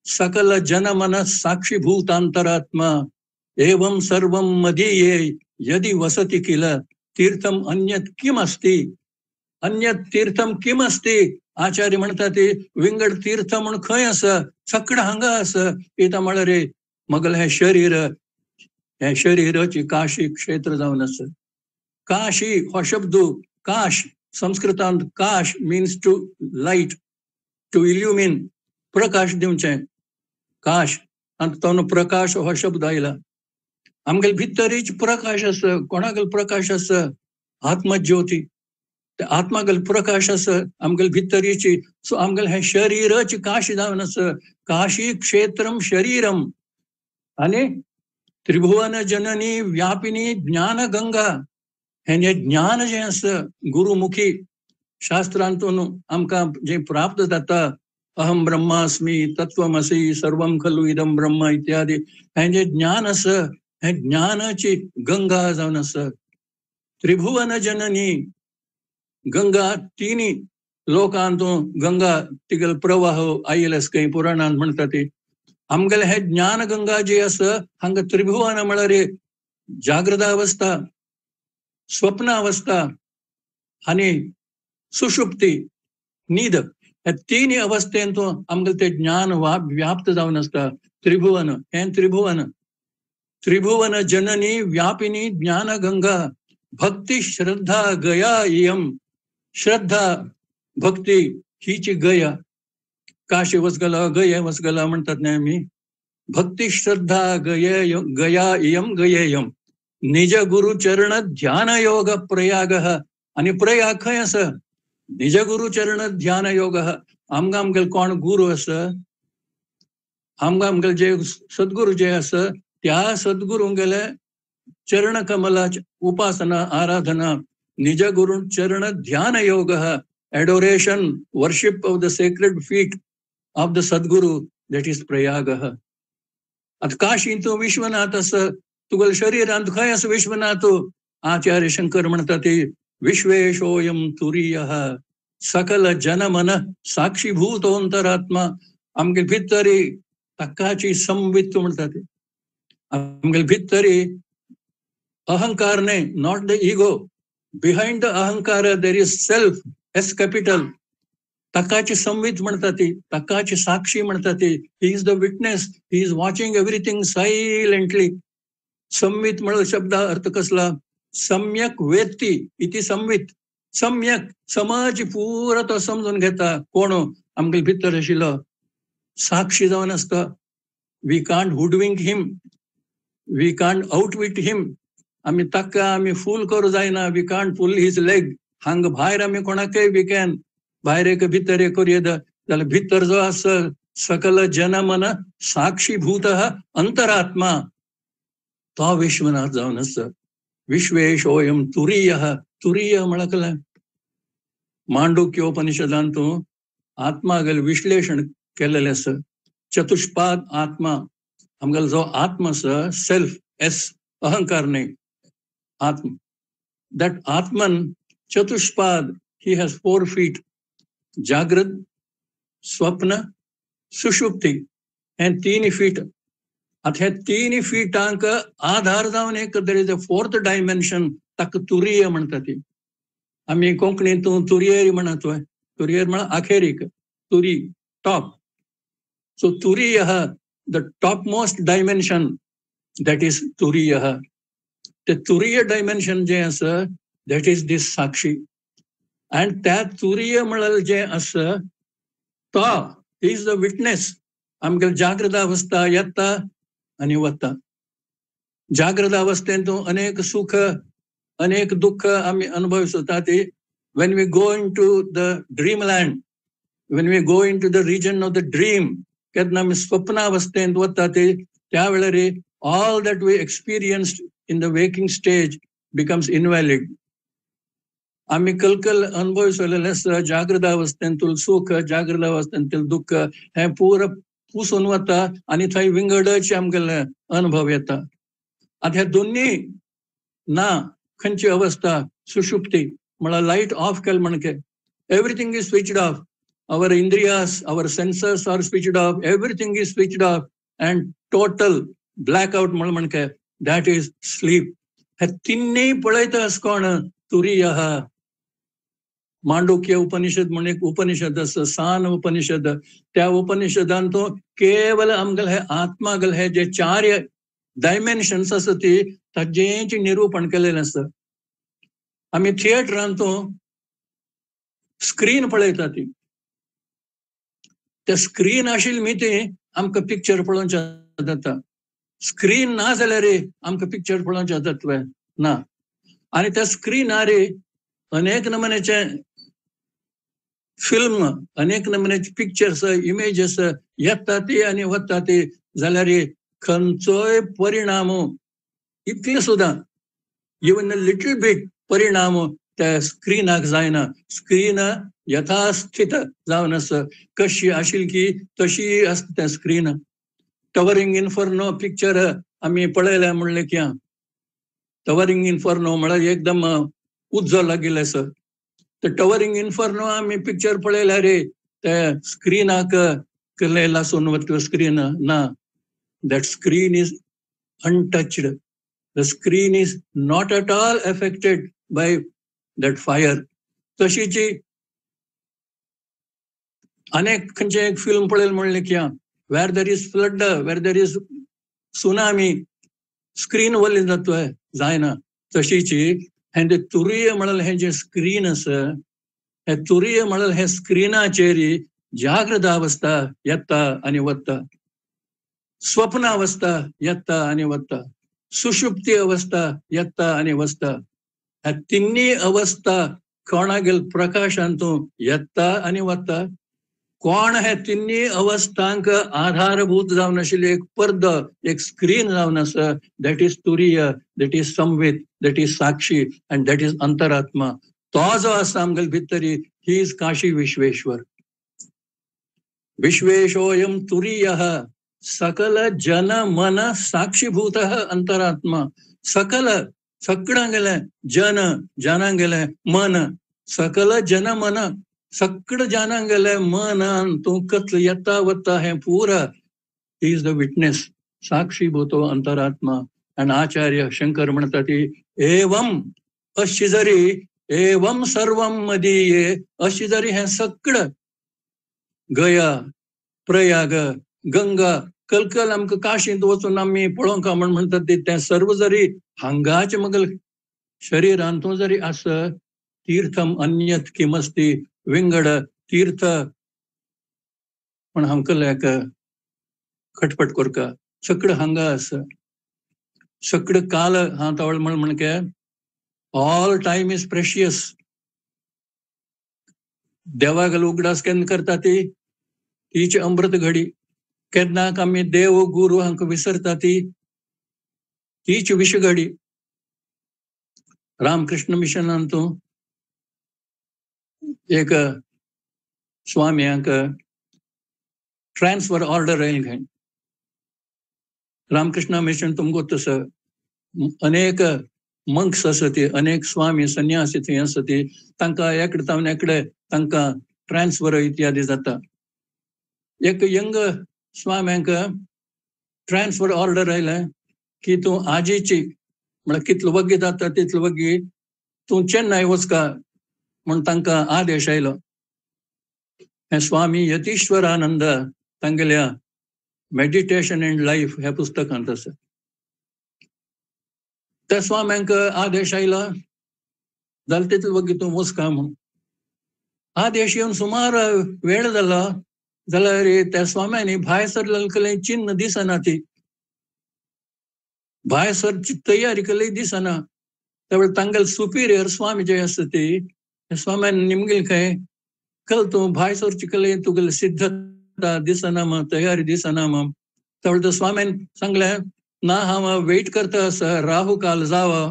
सकल जन मन साक्षीभूतांतरात्मा एवं सर्वं मदीये यदि वसति किल तीर्थम अन्यत किम अस्ति अन्यत तीर्थम किम अस्ति आचार्य म्हणतात ते विंगड तीर्थ म्हण खंय आसा सकड हांगा आसा इता म्हळ्यार रे मगल हे शरीराची काशी क्षेत्र जावन आसा काशी हो शब्द काश संस्कृतांत काश मीन्स टू लाईट टू इल्युमिन प्रकाश दिवचे काश आणि तो प्रकाश हो शब्द आयला आमगेल भितरीच प्रकाश आसा कोणागेल प्रकाश आसा आत्मज्योती ते आत्मागेल प्रकाश आसा आमगेल भितरीची सो आमगेल हे शरीराची काशी जावन आसा काशी क्षेत्रम शरीरम आणि त्रिभुवन जननी व्यापिनी ज्ञान गंगा हे ज्ञान जे आसा गुरुमुखी शास्त्रांतून आमकां जे प्राप्त जाता अहम ब्रह्मास्मी तत्वमसी सर्वम खलु इदम ब्रह्म इत्यादी हे जे ज्ञान आसा हे ज्ञानाची गंगा जावन आसा त्रिभुवन जननी गंगा तिनी लोकांतून गंगा तिगेल प्रवाह आयिल्ले काही पुराणांत म्हणटा ती आमगेले हे ज्ञान गंगा जी आसा हांगा त्रिभुवन म्हळ्यार जागृत अवस्था स्वप्न अवस्था आणि सुषुप्ती न्हीद हे तिनी अवस्थेंतून आमगेले ते ज्ञान व्याप्त जावन आसता त्रिभुवन हे त्रिभुवन जननी व्यापिनी ज्ञान गंगा भक्ती श्रद्धा गया इयम श्रद्धा भक्ती हीची गया काशी वचगला गये वचगला म्हणतात न्ही आमी भक्ती श्रद्धा गया इयम गयेयम निज गुरु चरण ध्यान योग प्रयाग आणि प्रयाग खंय आसा निज गुरु चरण ध्यान योग आमगेल कोण गुरु आसा आमगेल जे सद्गुरू जे आसा त्या सद्गुरूंगेले चरण कमलाची उपासना आराधना निज गुरु चरण ध्यान योग adoration worship of the sacred feet of the Sadhguru that is Prayag आता काशींत विश्वनाथ आसा तुगेल शरीरांत खंय आसा विश्वनाथ आचार्य शंकर म्हणटा ते विश्वेशोयम तुरीय सकल जनमन साक्षीभूत अंतरात्मा आमगे भितरी ताकाची संवित म्हणटा ते आमगे भितरी अहंकार नाही not the ego behind the अहंकार there is self S capital ताकाची संवित म्हणटा ती ताकाची साक्षी म्हणटा ती he is the witness he is watching everything silently संवित म्हणून शब्द अर्थ कसला सम्यक वेत्ती इति संवित सम्यक समाज पुरा तो समजून घेता कोण आमगे भितर आशिल्लो साक्षी जावन आसता we can't hoodwink him we can't outwit him आमी ताका आमी फूल करूं जायना we can't pull his leg हांगा भायर आमी कोणाकय वी कॅन भायर एक भितर एक करूं येता जाल्यार भितर जो आसा सकल जनमन साक्षीभूत अंतरात्मा तो विश्वनाथ जावन आसा विश्वेशोयम तुरीय तुरीय म्हळ्यार मांडुक्योपनिषदांतूं आत्मागेल विश्लेषण केलेलें आसा चतुष्पाद आत्मा आमगेलो जो आत्मा आसा सेल्फ एस अहंकार न्ही आत्मा that Atman Chatushpada he has 4 feet जागृत स्वप्न सुषुप्ती हे 3 feet आता हे 3 feetंक आधार जावन एक there is a 4th dimension ताका तुरीय म्हणटा ती आमी कोंकणीतूं तुरयेर म्हणत तुरयेर म्हळ्यार आखेरीक तुरी टॉप सो तुरीय the topmost dimension that is तुरीय ते तुरीय डायमेन्शन जे आसा दॅट इज दीस साक्षी अँड त्या तुरीय म्हळ्यार जे आसा तो इज द विटनेस आमगे जागृत अवस्था येता आणि वता जागृत अवस्थेंतूं अनेक सुख अनेक दुःख आमी अनुभवता ती when we go into the dreamland when we go into the region of the dream केन्ना आमी स्वप्नावस्थेंत वता ती त्या वेळार all that we experienced in the waking stage becomes invalid आमी कलकल अनुभवलेले आसा जागृत अवस्थेंतूं सुख जागृत अवस्थेंतूं दुःख हे पुरो पुसून वता आणि थंय विंगडच आमगेले अनुभव येता आता ह्या दोन्ही ना खंयची अवस्था सुषुप्ती म्हळ्यार लाईट ऑफ केल म्हणके everything is switched off our indriyas, our senses are switched off, everything is switched off and total blackout म्हणके that is sleep. हे तिन्ही पळयता कोण तुरीयः मांडुक्य उपनिषद म्हणून एक उपनिषद आसा सान उपनिषद त्या उपनिषदान तो केवल आमगेल हे आत्मागेल हे जे चार डायमेन्शन्स आसा ती ताजेंच निरूपण केलेलें आसा. आमी थिएटरान तो स्क्रीन पळयता ती त्या स्क्रीन आशिल्ली मी ते आमकां पिक्चर पळोवचें जाता. स्क्रीन ना जाल्यार आमकां पिक्चर पळोवचें जातलें ना. आनी त्या स्क्रीनार अनेक नमुन्याचे फिल्म अनेक नमुन्याचे पिक्चर्स इमेजेस येता ती आनी वता ती जाल्यार खंयचोय परिणाम इतले सुद्दां इवन अ लिटल बिट परिणाम त्या स्क्रीनाक जायना. स्क्रीन यथास्थित जावन आसा कशी आशिल्ली की तशी आसता त्या स्क्रीन. टवरिंग इन्फर्नो पिक्चर आमी पळयलें म्हणलें की टवरिंग इन्फर्नो म्हळ्यार एकदम उज्जो लागिल्लें आसा. ते टवरिंग इन्फर्नो आमी पिक्चर पळयल्यार ते स्क्रीनाक कसलें लासून वता स्क्रीन ना. That screen is untouched. The screen is not at all affected by that fire. तशीची अनेक खंयचे एक फिल्म पळयलें म्हणलें की where there is flood where there is tsunami screen वल्ली जाता जायना. तशीची हे तुरीय म्हळ्यार हे जे स्क्रीन आसा हे तुरीय म्हळ्यार हे स्क्रीनाचेर जागृत अवस्था येता आनी वता, स्वप्न अवस्था येता आनी वता, सुषुप्ती अवस्था येता आनी वता. ह्या तिन्ही अवस्था कोणागेल प्रकाशांतून येता आनी वता. कोण हे तिन्ही अवस्थांक आधारभूत जावन आशिल्ली एक पर्द एक स्क्रीन जावन आसा दॅट इज तुरीय, दॅट इज संवेद, दॅट इज साक्षी अँड दॅट इज अंतरात्मा. तो जो आसा आमगेल भितरी ही इज काशी विश्वेश्वर. विश्वेशोयम तुरीयः सकल जन मन साक्षीभूतः अंतरात्मा. सकल सगळां गेले जन जाणां गेले मन सकल जन मन सगळं जाणां गेले मन तूं कसलं येता वता हे पुरा इज द विटनेस साक्षीभूतो अंतरात्मा. आनी आचार्य शंकर म्हणटा ती एवम अशी जरी एवम सर्वम मदीये अशी जरी हे सगळं गया प्रयाग गंगा कलकल आमकां काशींत वचून आमी पळोवंक म्हणटात ते सर्व जरी हांगाचे मगल शरिरांतू जरी आसा तीर्थम अन्यत किमस्ती विंगड तीर्थ पण आमकां लायक खटपट करका सगळं हांगा आसा. सगळं काल हांव तवळ म्हणके ऑल टायम इज प्रेशियस. देवाक उगडास केन्ना करता तीच अमृत घडी. केन्नाक आमी देव गुरू हांकां विसरता तीच विश घडी. रामकृष्ण मिशनांतू एक स्वाम्यांक ट्रान्सफर ऑर्डर आयिल्ली खंय. रामकृष्ण मिशन तुमकां तसं अनेक मंक्स आसा ती अनेक स्वामी संन्यासी थंय आसा ती तांकां एकडे तावन एकडे तांकां ट्रान्सफर इत्यादी जाता. एक यंग स्वाम्यांक ट्रान्सफर ऑर्डर आयलें की तूं आजीची म्हळ्यार कितलो वगी जाता तितलो वगी तूं चेन्नय वचका म्हूण तांकां आदेश आयलो. हे स्वामी यतीश्वरानंद तांगेल्या मेडिटेशन एंड लाईफ ह्या पुस्तकांत आसा. त्या स्वाम्यांक आदेश आयलो जाल्यार तितलो वगी तूं वचका म्हूण. आदेश येवन सुमार वेळ जालो जाल्यार त्या स्वाम्यांनी भायर सरलें केलें चिन्ह दिसना. ती भायर सरची तयारी केली दिसना. त्यावेळी तांगेल सुपिरियर स्वामी जे आसा ती स्वाम्यान निमगेल खंय कल तूं भायर सरची केली तुगेली सिद्धता दिसना मग तयारी दिसना मग. त्यावेळी स्वाम्यान सांगलें ना हांव वेट करता आसा राहू काल जावो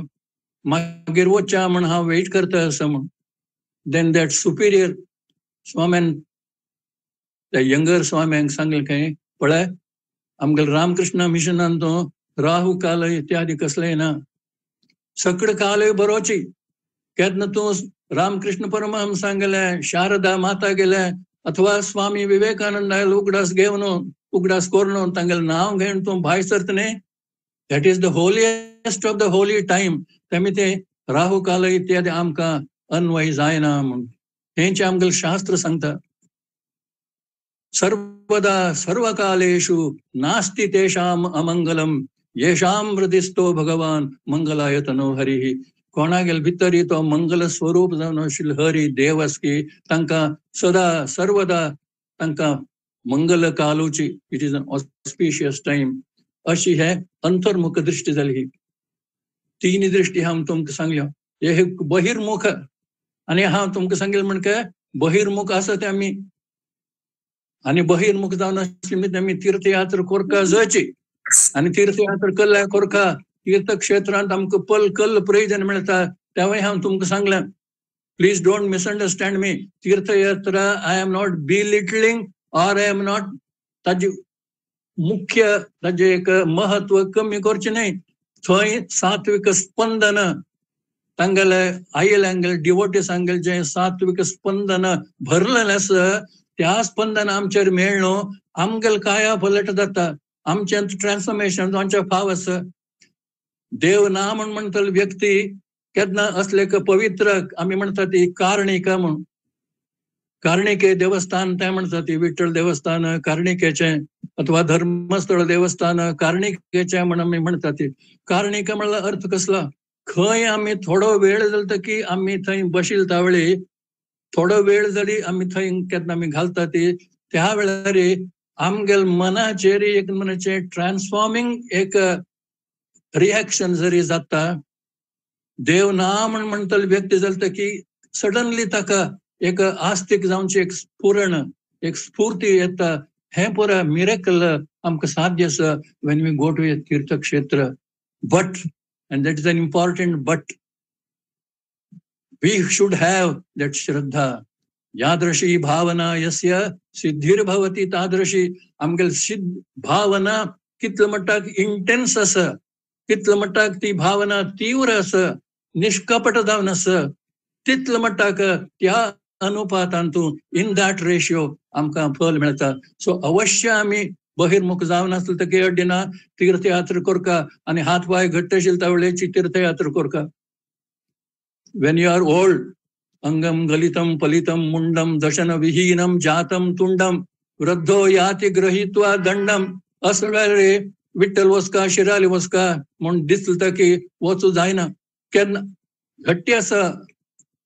मागीर वचच्या म्हण हांव वेट करता आसा म्हण. देन दॅट सुपिरियर स्वाम्यान त्या यंगर स्वाम्यांक सांगलें खंय पळय आमगेल रामकृष्ण मिशनान तूं राहू काल इत्यादी कसले ना सकड काल बरोची केदन तू रामकृष्ण परमहंस सांगले शारदा माता गेले अथवा स्वामी विवेकानंद उगडास घेवन उगडास कोरण तांगेल नाव घेवन तू भाई सरतने that is the holiest of the holy time तेमी ते राहू काल इत्यादी आमकां अन्वय जायना म्हण तेंचे आमगेल शास्त्र सांगता सर्वदा सर्वकालेषु नास्ति तेषाम अमंगलम येषाम हृदिस्थो भगवान मंगलाय तनो हरिः कोणागेल भितरी तो मंगल स्वरूप जावन आशिल्लो हरी देव आसकी तांकां सदा सर्वदा तांकां मंगल कालूची it is an auspicious time अशी हे अंतर्मुख दृष्टी जाली ही तीन दृष्टी हांव तुमकां सांगल्यो हे बहिर्मुख आनी हांव तुमकां सांगलें म्हणके बहिर्मुख आसा ते आमी आणि बहिर्मुख जावन आशिल्ली आमी तीर्थयात्रा कोरका जायची आणि तीर्थयात्रा केल्या कोरका तीर्थक्षेत्रांत आमकां पल कल्ल प्रयोजन मेळटा तेव्हाय हांव तुमकां सांगलें प्लीज डोंट मिसअंडरस्टँड मी तीर्थयात्रा I am not belittling or I am not ताजी मुख्य ताजे एक महत्व कमी करचें न्हय थंय सात्विक स्पंदन तांगेले आयल्यांगेल डिवोटीसांगेल जे सात्विक स्पंदन भरलेलें आसा त्या स्पंदन आमचेर मेळ्ळो आमगेल काया पलट जाता आमचें ट्रान्सफॉर्मेशन जावचें फाव आसा देव ना म्हण म्हणटली व्यक्ती केन्ना असले पवित्र आमी म्हणटा ती कार्णिका म्हण कार्णिके देवस्थान ते म्हणटा ती विठ्ठल देवस्थान कार्णिकेचें अथवा धर्मस्थळ देवस्थान कार्णिकेचें म्हण आमी म्हणटा ती कार्णिका म्हणल्यार अर्थ कसलो खंय आमी थोडो वेळ जालो की आमी थंय बशिल्ले तावळी थोडो वेळ जरी आमी थंय केन्ना आमी घालता ती त्या वेळार आमगेल मनाचेर एक मनाचे ट्रान्सफॉर्मिंग एक रिएक्शन जरी जाता देव ना म्हण म्हणटली व्यक्ती जाता की सडनली ताका एक आस्तीक जावची एक स्फुरण एक स्फूर्ती येता हे पुरा मिरेकल आमकां साध्य आसा वेन वी गो टू ए तीर्थक्षेत्र but end that is an important but we should have that shraddha यादृशी भावना यस्य सिद्धिर्भवति तादृशी आमगेल सिद्ध भावना कितले मट्टाक इंटेन्स आसा कितले मट्टाक ती भावना तीव्र आसा निष्कपट जावन आसा तितले मट्टाक त्या अनुपातांतून इन दॅट रेशियो आमकां फल मेळटा सो अवश्य आमी बहिर्मुख जावन आसले ते अड्डिना तीर्थयात्रा करका आनी हात पाय घट्ट आशिल्ले वेळेची तीर्थयात्रा करका when you are old angam galitam palitam mundam dashana vihinam jatam tundam वृद्धो याति ग्रहीत्वा दंडम असले विठ्ठल वचका शिराली वचका म्हण दिसता की वचू जायना केन्ना घट्टी आसा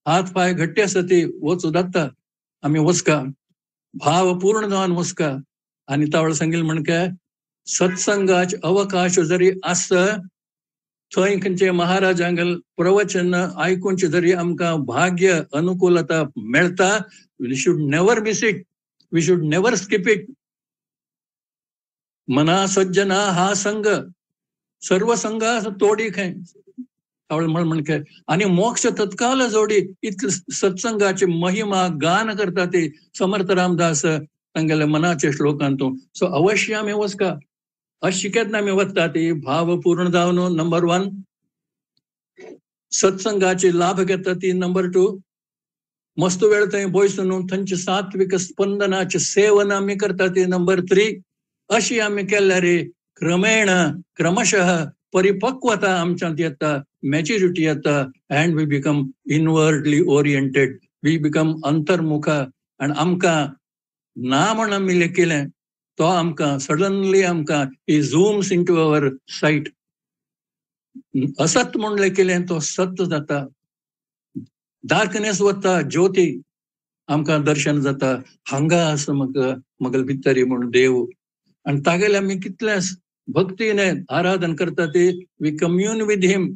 हात पाय घट्टी आसा ती वचू जाता आमी वचका भाव पूर्ण जावन वचका आनी तावळ सांगिल्लें म्हणके सत्संगाचे अवकाश जरी आसा थंय खंयचे महाराजांगेल प्रवचन आयकूंचे जरी आमकां भाग्य अनुकूलता मेळटा we should never miss it we should never skip it मना सज्जना हा संघ सर्व संघ तोडी खंय म्हणके आणि मोक्ष तत्काल जोडी इतले सत्संगाची महिमा गान करता ते समर्थ रामदास तांगेल्या मनाच्या श्लोकांतून सो अवश्य आमी वचका अशी केन्ना आमी वता ती भाव पूर्ण जावन नंबर 1 सत्संगाची लाभ घेता ती नंबर 2 मस्त वेळ थंय बसून थंयचे सात्विक स्पंदनाचे सेवन आमी करता ती नंबर 3 अशी आमी केल्यार क्रमेण क्रमशः परिपक्वता आमच्यात येता मॅच्युरिटी येता and we become inwardly oriented we become अंतर्मुख आनी आमकां ना म्हण आमी लेखिल्लें तो आमकां सडनली आमकां ही झूम्स इन टू अवर सायट असत म्हण लेखिल्लें तो सत्य जाता डार्कनेस वता ज्योती आमकां दर्शन जाता हांगा आसा मगल भितरी म्हण देव आनी तागेले आमी कितले भक्तीने आराधन करता ती we commune with him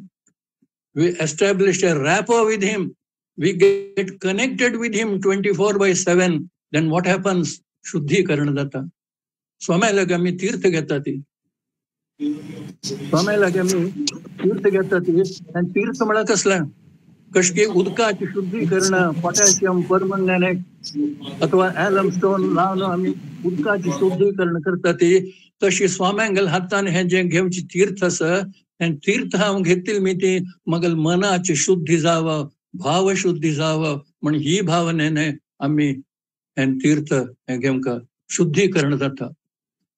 we establish a rapport with him we get connected with him 24/7 then what happens शुद्धीकरण जाता स्वाम्याक आमी तीर्थ घेता ती स्वाम्याक आमी तीर्थ घेता ती आनी तीर्थ म्हळ्यार कसलें कशकी उदकाची शुद्धीकरण पोटॅशियम परमंगनेट अथवा एलम स्टोन लावन आमी उदकाची शुद्धीकरण करता ती तशी स्वाम्यांगल हातान हे जे घेवची तीर्थ आसा हें तीर्थ हांव घेतली मी ती मगल मनाची शुद्धी जावं भाव शुद्धी जावं म्हण ही भावनेने आम्ही हें तीर्थ हें घेवंका शुद्धीकरण जाता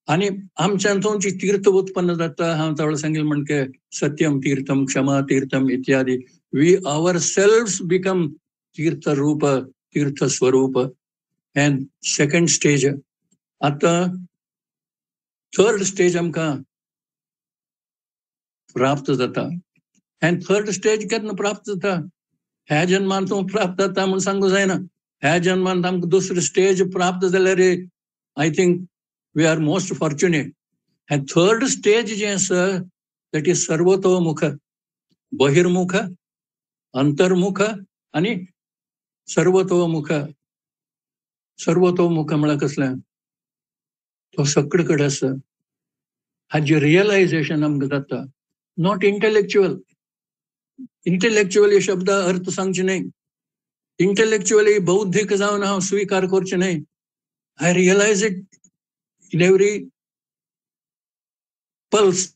आणि आमच्यातून जी तीर्थ उत्पन्न जाता हांव तावळ सांगितलं म्हणजे सत्यम तीर्थम क्षमा तीर्थम इत्यादी वी आवर सेल्व्स बिकम तीर्थ रूप तीर्थ स्वरूप एंड सेकंड स्टेज आता थर्ड स्टेज आमकां प्राप्त जाता एंड थर्ड स्टेज केन्ना प्राप्त जाता ह्या जन्मांत प्राप्त जाता म्हणून सांगू जायना ह्या जन्मांत आमकां दुसरो स्टेज प्राप्त जाल्यार I think we are most fortunate and third stage जे आसा दॅट इज सर्वतोमुख बहिर्मुख अंतर्मुख आणि सर्वतोमुख सर्वतोमुख म्हळ्यार कसलें तो सगळे कडेन आसा हाजे रियलायझेशन आमकां जाता नॉट इंटेलेक्च्युअल इंटेलेक्च्युअली शब्द अर्थ सांगचे न्ही इंटेलेक्च्युअली बौद्धिक जावन हांव स्वीकार करचे न्ही I realise it in every pulse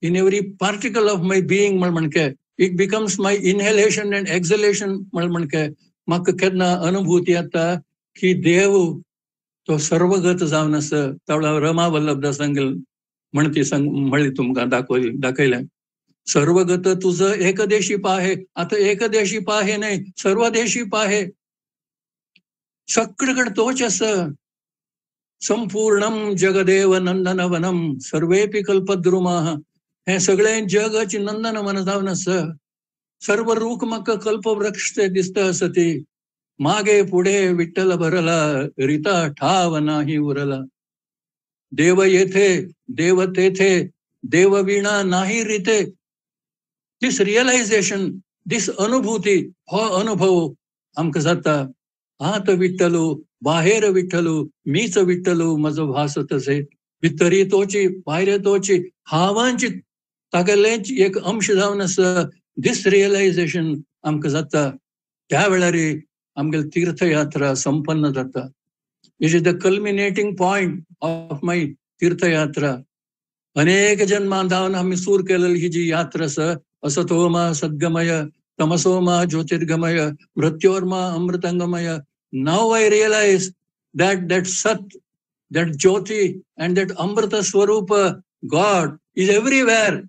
in every particle of my being म्हणके it becomes my inhalation and exhalation म्हणके म्हाका केन्ना अनुभूती येता की देव तो सर्वगत जावन आसा तावळा रमा वल्लभदासांगेल म्हणती म्हणली तुमकां दाखयलें सर्वगत तुझं एकदेशी पाहे आता एकदेशी पाहे नाही सर्वदेशी पाहे सगळीकडे तोच आसा संपूर्णम जगदेव नंदनवनम सर्वेपि कल्पद्रुमाः हे सगळे जगाची नंदनवन जावन आसा सर्व रूख म्हाका कल्पवृक्ष दिसता आसा ती मागे पुढे विठ्ठल भरला रिता ठाव नाही उरला देव येथे देव तेथे देव विणा नाही रिते दिस रियलायझेशन दिस अनुभूती हो अनुभव आमकां जाता आत विठ्ठलू बाहेर विठ्ठलू मीच विठ्ठलू म्हजो भासत असे भितरी तोची भायर तोची हावांची तागेलेंच एक अंश जावन आसा दिस रियलायझेशन आमकां जाता त्या वेळार आमगे तीर्थयात्रा संपन्न जाता it is the culminating point of my तीर्थयात्रा अनेक जन्मां जावन आमी सूर केलेली ही जी यात्रा आसा असतोमा सद्गमय तमसोमा ज्योतिर्गमय मृत्योर्मा अमृतंगमय now I realize that Sat, that Jyoti and that Amrita Swarupa God is everywhere.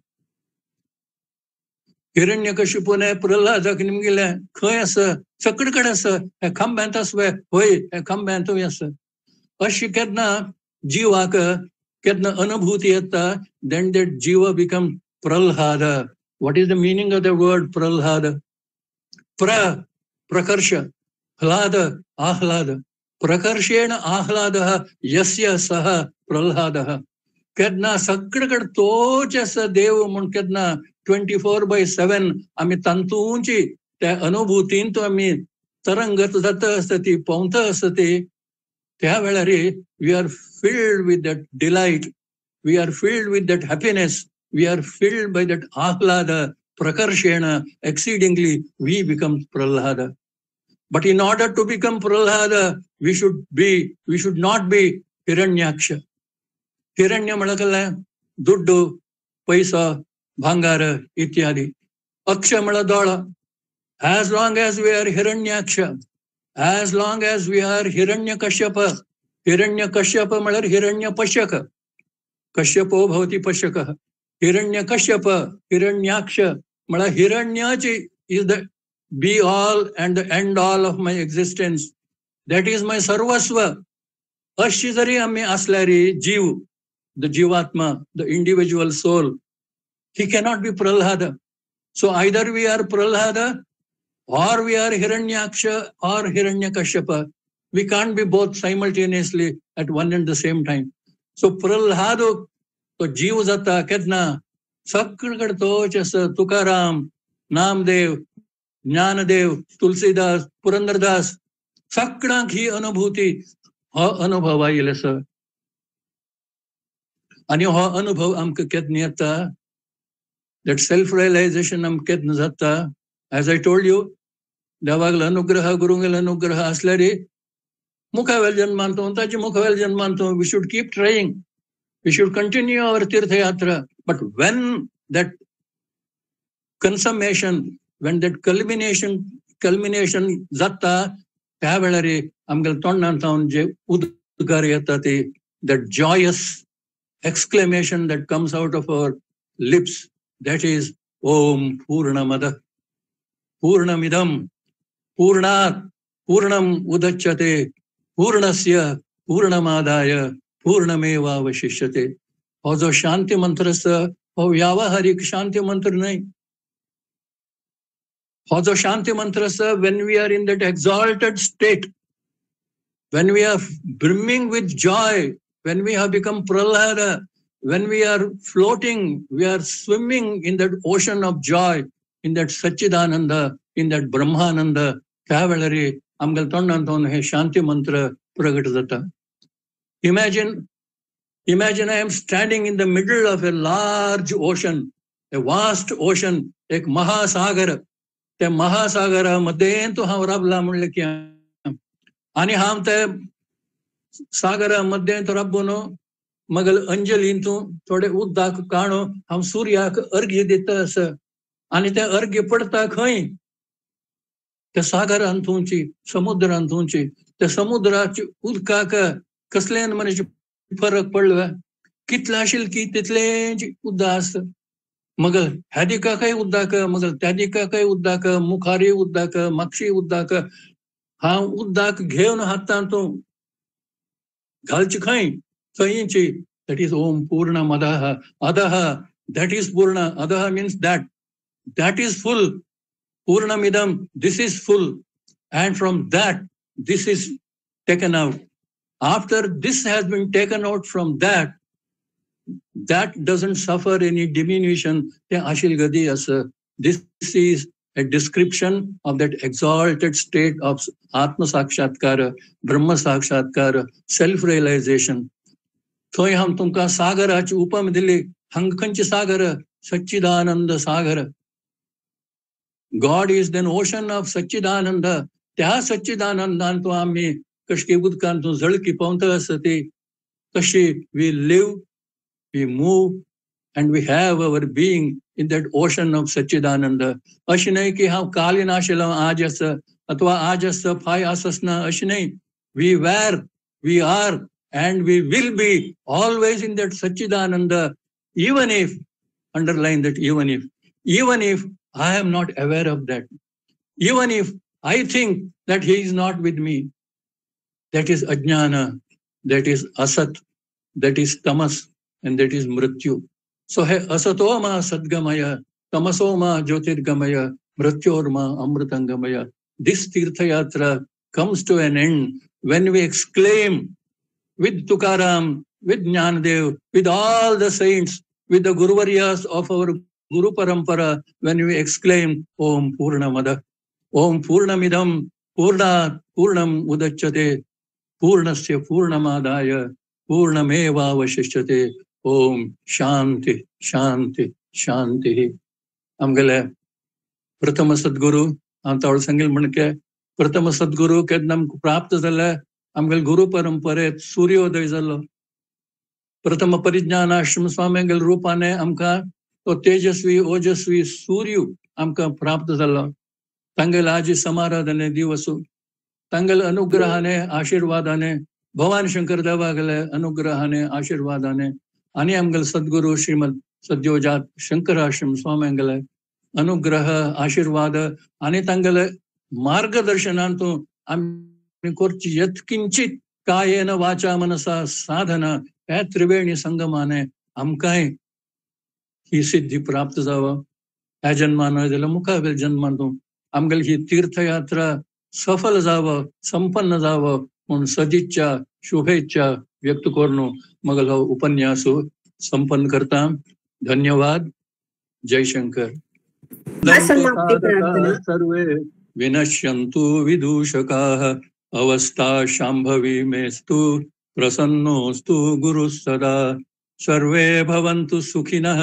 हिरण्यकशिपूने प्रल्हादाक निमगेलें खंय आसा सगळे कडेन आसा हे खांब्यांत आसवे होय हे खांब्यांतूय आसा अशी केन्ना जिवाक केन्ना अनुभूती येता then that jiva become pralhada. What is the meaning of the word pralhada? प्रकर्ष ह्लाद आह्लाद प्रकर्षेण आह्लादः यस्य सः प्रल्हादः केन्ना सगळेकडे तोच आसा देव म्हूण केन्ना 24/7 आमी तांतूंची त्या अनुभूतींत आमी तरंगत जाता आसता ती पवता आसता ती त्या वेळार we are filled with that delight we are filled with that happiness we are filled by that आह्लाद प्रकर्षेण exceedingly we become prahlada. But in order to become prahlada we should not be hiranyaksha. हिरण्य म्हळ्यार दुड्डू पैसा भांगार इत्यादी अक्ष म्हळ्यार दोळा as long as we are hiranyaksha as long as we are Hiranyakashyap म्हळ्यार हिरण्यपश्यक कश्यपो भवति पश्यकः हिरण्यकश्यप हिरण्याक्ष म्हळ्यार हिरण्याची is the be all and the end all of my existence that is my सर्वस्व अशी जरी आम्ही असल्यार जीव द जीवात्मा the individual soul he cannot be Prahlad so either we are Prahlad or we are hiranyaksha or hiranyakashyapa we can't be both simultaneously at one and the same time so Pralhad तो जीव जाता केन्ना सगळीकडे तोच आसा तुकाराम नामदेव ज्ञानदेव तुलसीदास पुरंदरदास सगळ्यांक ही अनुभूती हो अनुभव आयिल्लो आसा आनी हो अनुभव आमकां केन्ना येता दॅट सेल्फ रियलायझेशन आमकां केन्ना जाता एज आय टोल्ड यू देवागेलो अनुग्रह गुरुगेलो अनुग्रह असल्यार मुखावेल जन्मांत ताचे मुखावेल जन्मांत we should keep trying We should continue our Tirtha Yatra. But when that consummation, when that culmination जाता त्यावेळारी आमगेल तोंडांतल्यान जे उद्गार येता ते, that joyous exclamation that comes out of our lips, that is Om Purnamada Purnamidam Purnat Purnam Udachyate Purnasya Purnamadaya Purnameva Vashishyate. हो जो शांती मंत्र हो व्यावहारिक शांती मंत्र नाही. हो जो शांती मंत्र when we are in that exalted state, when we are brimming with joy, when we have become Prahlada, when we are floating, we are swimming in that ocean of joy, in that Satchidananda, in that Brahmananda, त्यावेळारी आमगेल तोंडांतून हे शांती मंत्र प्रगट जाता. Imagine I am standing in the middle of a large ocean, a vast ocean, एक महासागर. त्या महासागरामध्ये तो हांव राबला म्हणलें की आनी हांव त्या सागरामध्ये तो राबून मगल अंजलींतून थोडे उदक काणो हांव सूर्याक अर्घ्य दिता आसा. आनी तें अर्घ्य पडटा खंय? त्या सागरांतूंची, समुद्रांतूंची. त्या समुद्राच्या उदकाक कसलें म्हणजे फरक पडलो? कितलें आशिल्लें की तितलेंच उदक आसता. मगल ह्या दिकाकय उदक, मगल त्या दिकाकय उदक, मुखारी उदक, म्हापशी उदक. हांव उदक घेवन हातांतूं घालचें खंय? थंयची. That is Om Purnamadaha Adaha. That is Purna. Adaha means that is full. Purnamidam, this is full. And from that, this is taken out. After this has been taken out from that doesn't suffer any diminution. This is a description of that exalted state of Atma Sakshatkara, Brahma Sakshatkara, self-realization. थंय हांव तुमकां सागराची उपम दिली. हांगा खंयची सागर? सच्चिदानंद सागर. God is then ocean of Satchidananda. त्या सच्चिदानंदांतूं आमी कशी उदकांतूं झळकी पावता आसा ती, कशी we live, we move, and we have our being in that ocean of Satchidananda. अशी नाही की हांव काल नाशिल्लो आज आसा, अथवा आज आसा फाय आसना, अशी नाही. We were, we are, and we will be always in that Satchidananda, even if, underline that, even if I am not aware of that, even if I think that he is not with me. That is ajnana, that is asat, that is tamas, and that is mrityu. So he asatoma sadgamaya, tamasoma jyotirgamaya, mrityorma amritangamaya. This Tirtha Yatra comes to an end when we exclaim with Tukaram, with Jnanadev, with all the saints, with the Guruvaryas of our Guru Parampara, when we exclaim Om Purnamada, Om Purnamidam, Purnat Purnam Udachyate, Purnasya Purnamadaya, Purnameva Vashishyate, Om Shanti, Shanti, Shanti. आमगेले प्रथम सद्गुरू आमचा सांगेल म्हणके प्रथम सद्गुरू केन्ना आमकां प्राप्त जाले आमगेल गुरु परंपरेत सूर्योदय जालो. प्रथम परिज्ञानाश्रम स्वामींगेल रूपाने आमकां तो तेजस्वी ओजस्वी सूर्य आमकां प्राप्त जालो. तांगेल आजी समाराधने दिवसू, तांगेल अनुग्रहाने आशीर्वादाने, भवानी शंकर देवागेले अनुग्रहाने आशीर्वादाने, आनी आमगेल सद्गुरू श्रीमद सद्योजात शंकराश्रम स्वामींगेले अनुग्रह आशीर्वाद आनी तांगेले मार्गदर्शनांतूं आमी करची यत्किंचित कायेन वाचा मनसा साधना ह्या त्रिवेणी संगमाने आमकांय ही सिद्धी प्राप्त जावं. ह्या जन्मान न्हय जाल्यार मुखावेल जन्मांतूं आमगेली ही तीर्थयात्रा सफल जावं, संपन्न जावं म्हणून सदिच्छा शुभेच्छा व्यक्त करून मगल हो उपन्यास संपन्न करता. धन्यवाद. जय शंकर.
समाप्ती प्रार्थना.
सर्वे विनश्यन्तु विदूषकाः अवस्था शाम्भवी मेस्तु प्रसन्नोस्तु गुरुः सदा. सर्वे भवन्तु सुखिनः,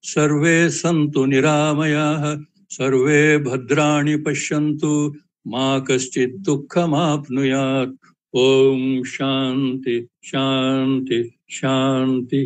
सर्वे सन्तु निरामयाः, सर्वे भद्राणि पश्यन्तु मा कश्चित् दुःखमाप्नुयात्. ओम शांति शांति शांती.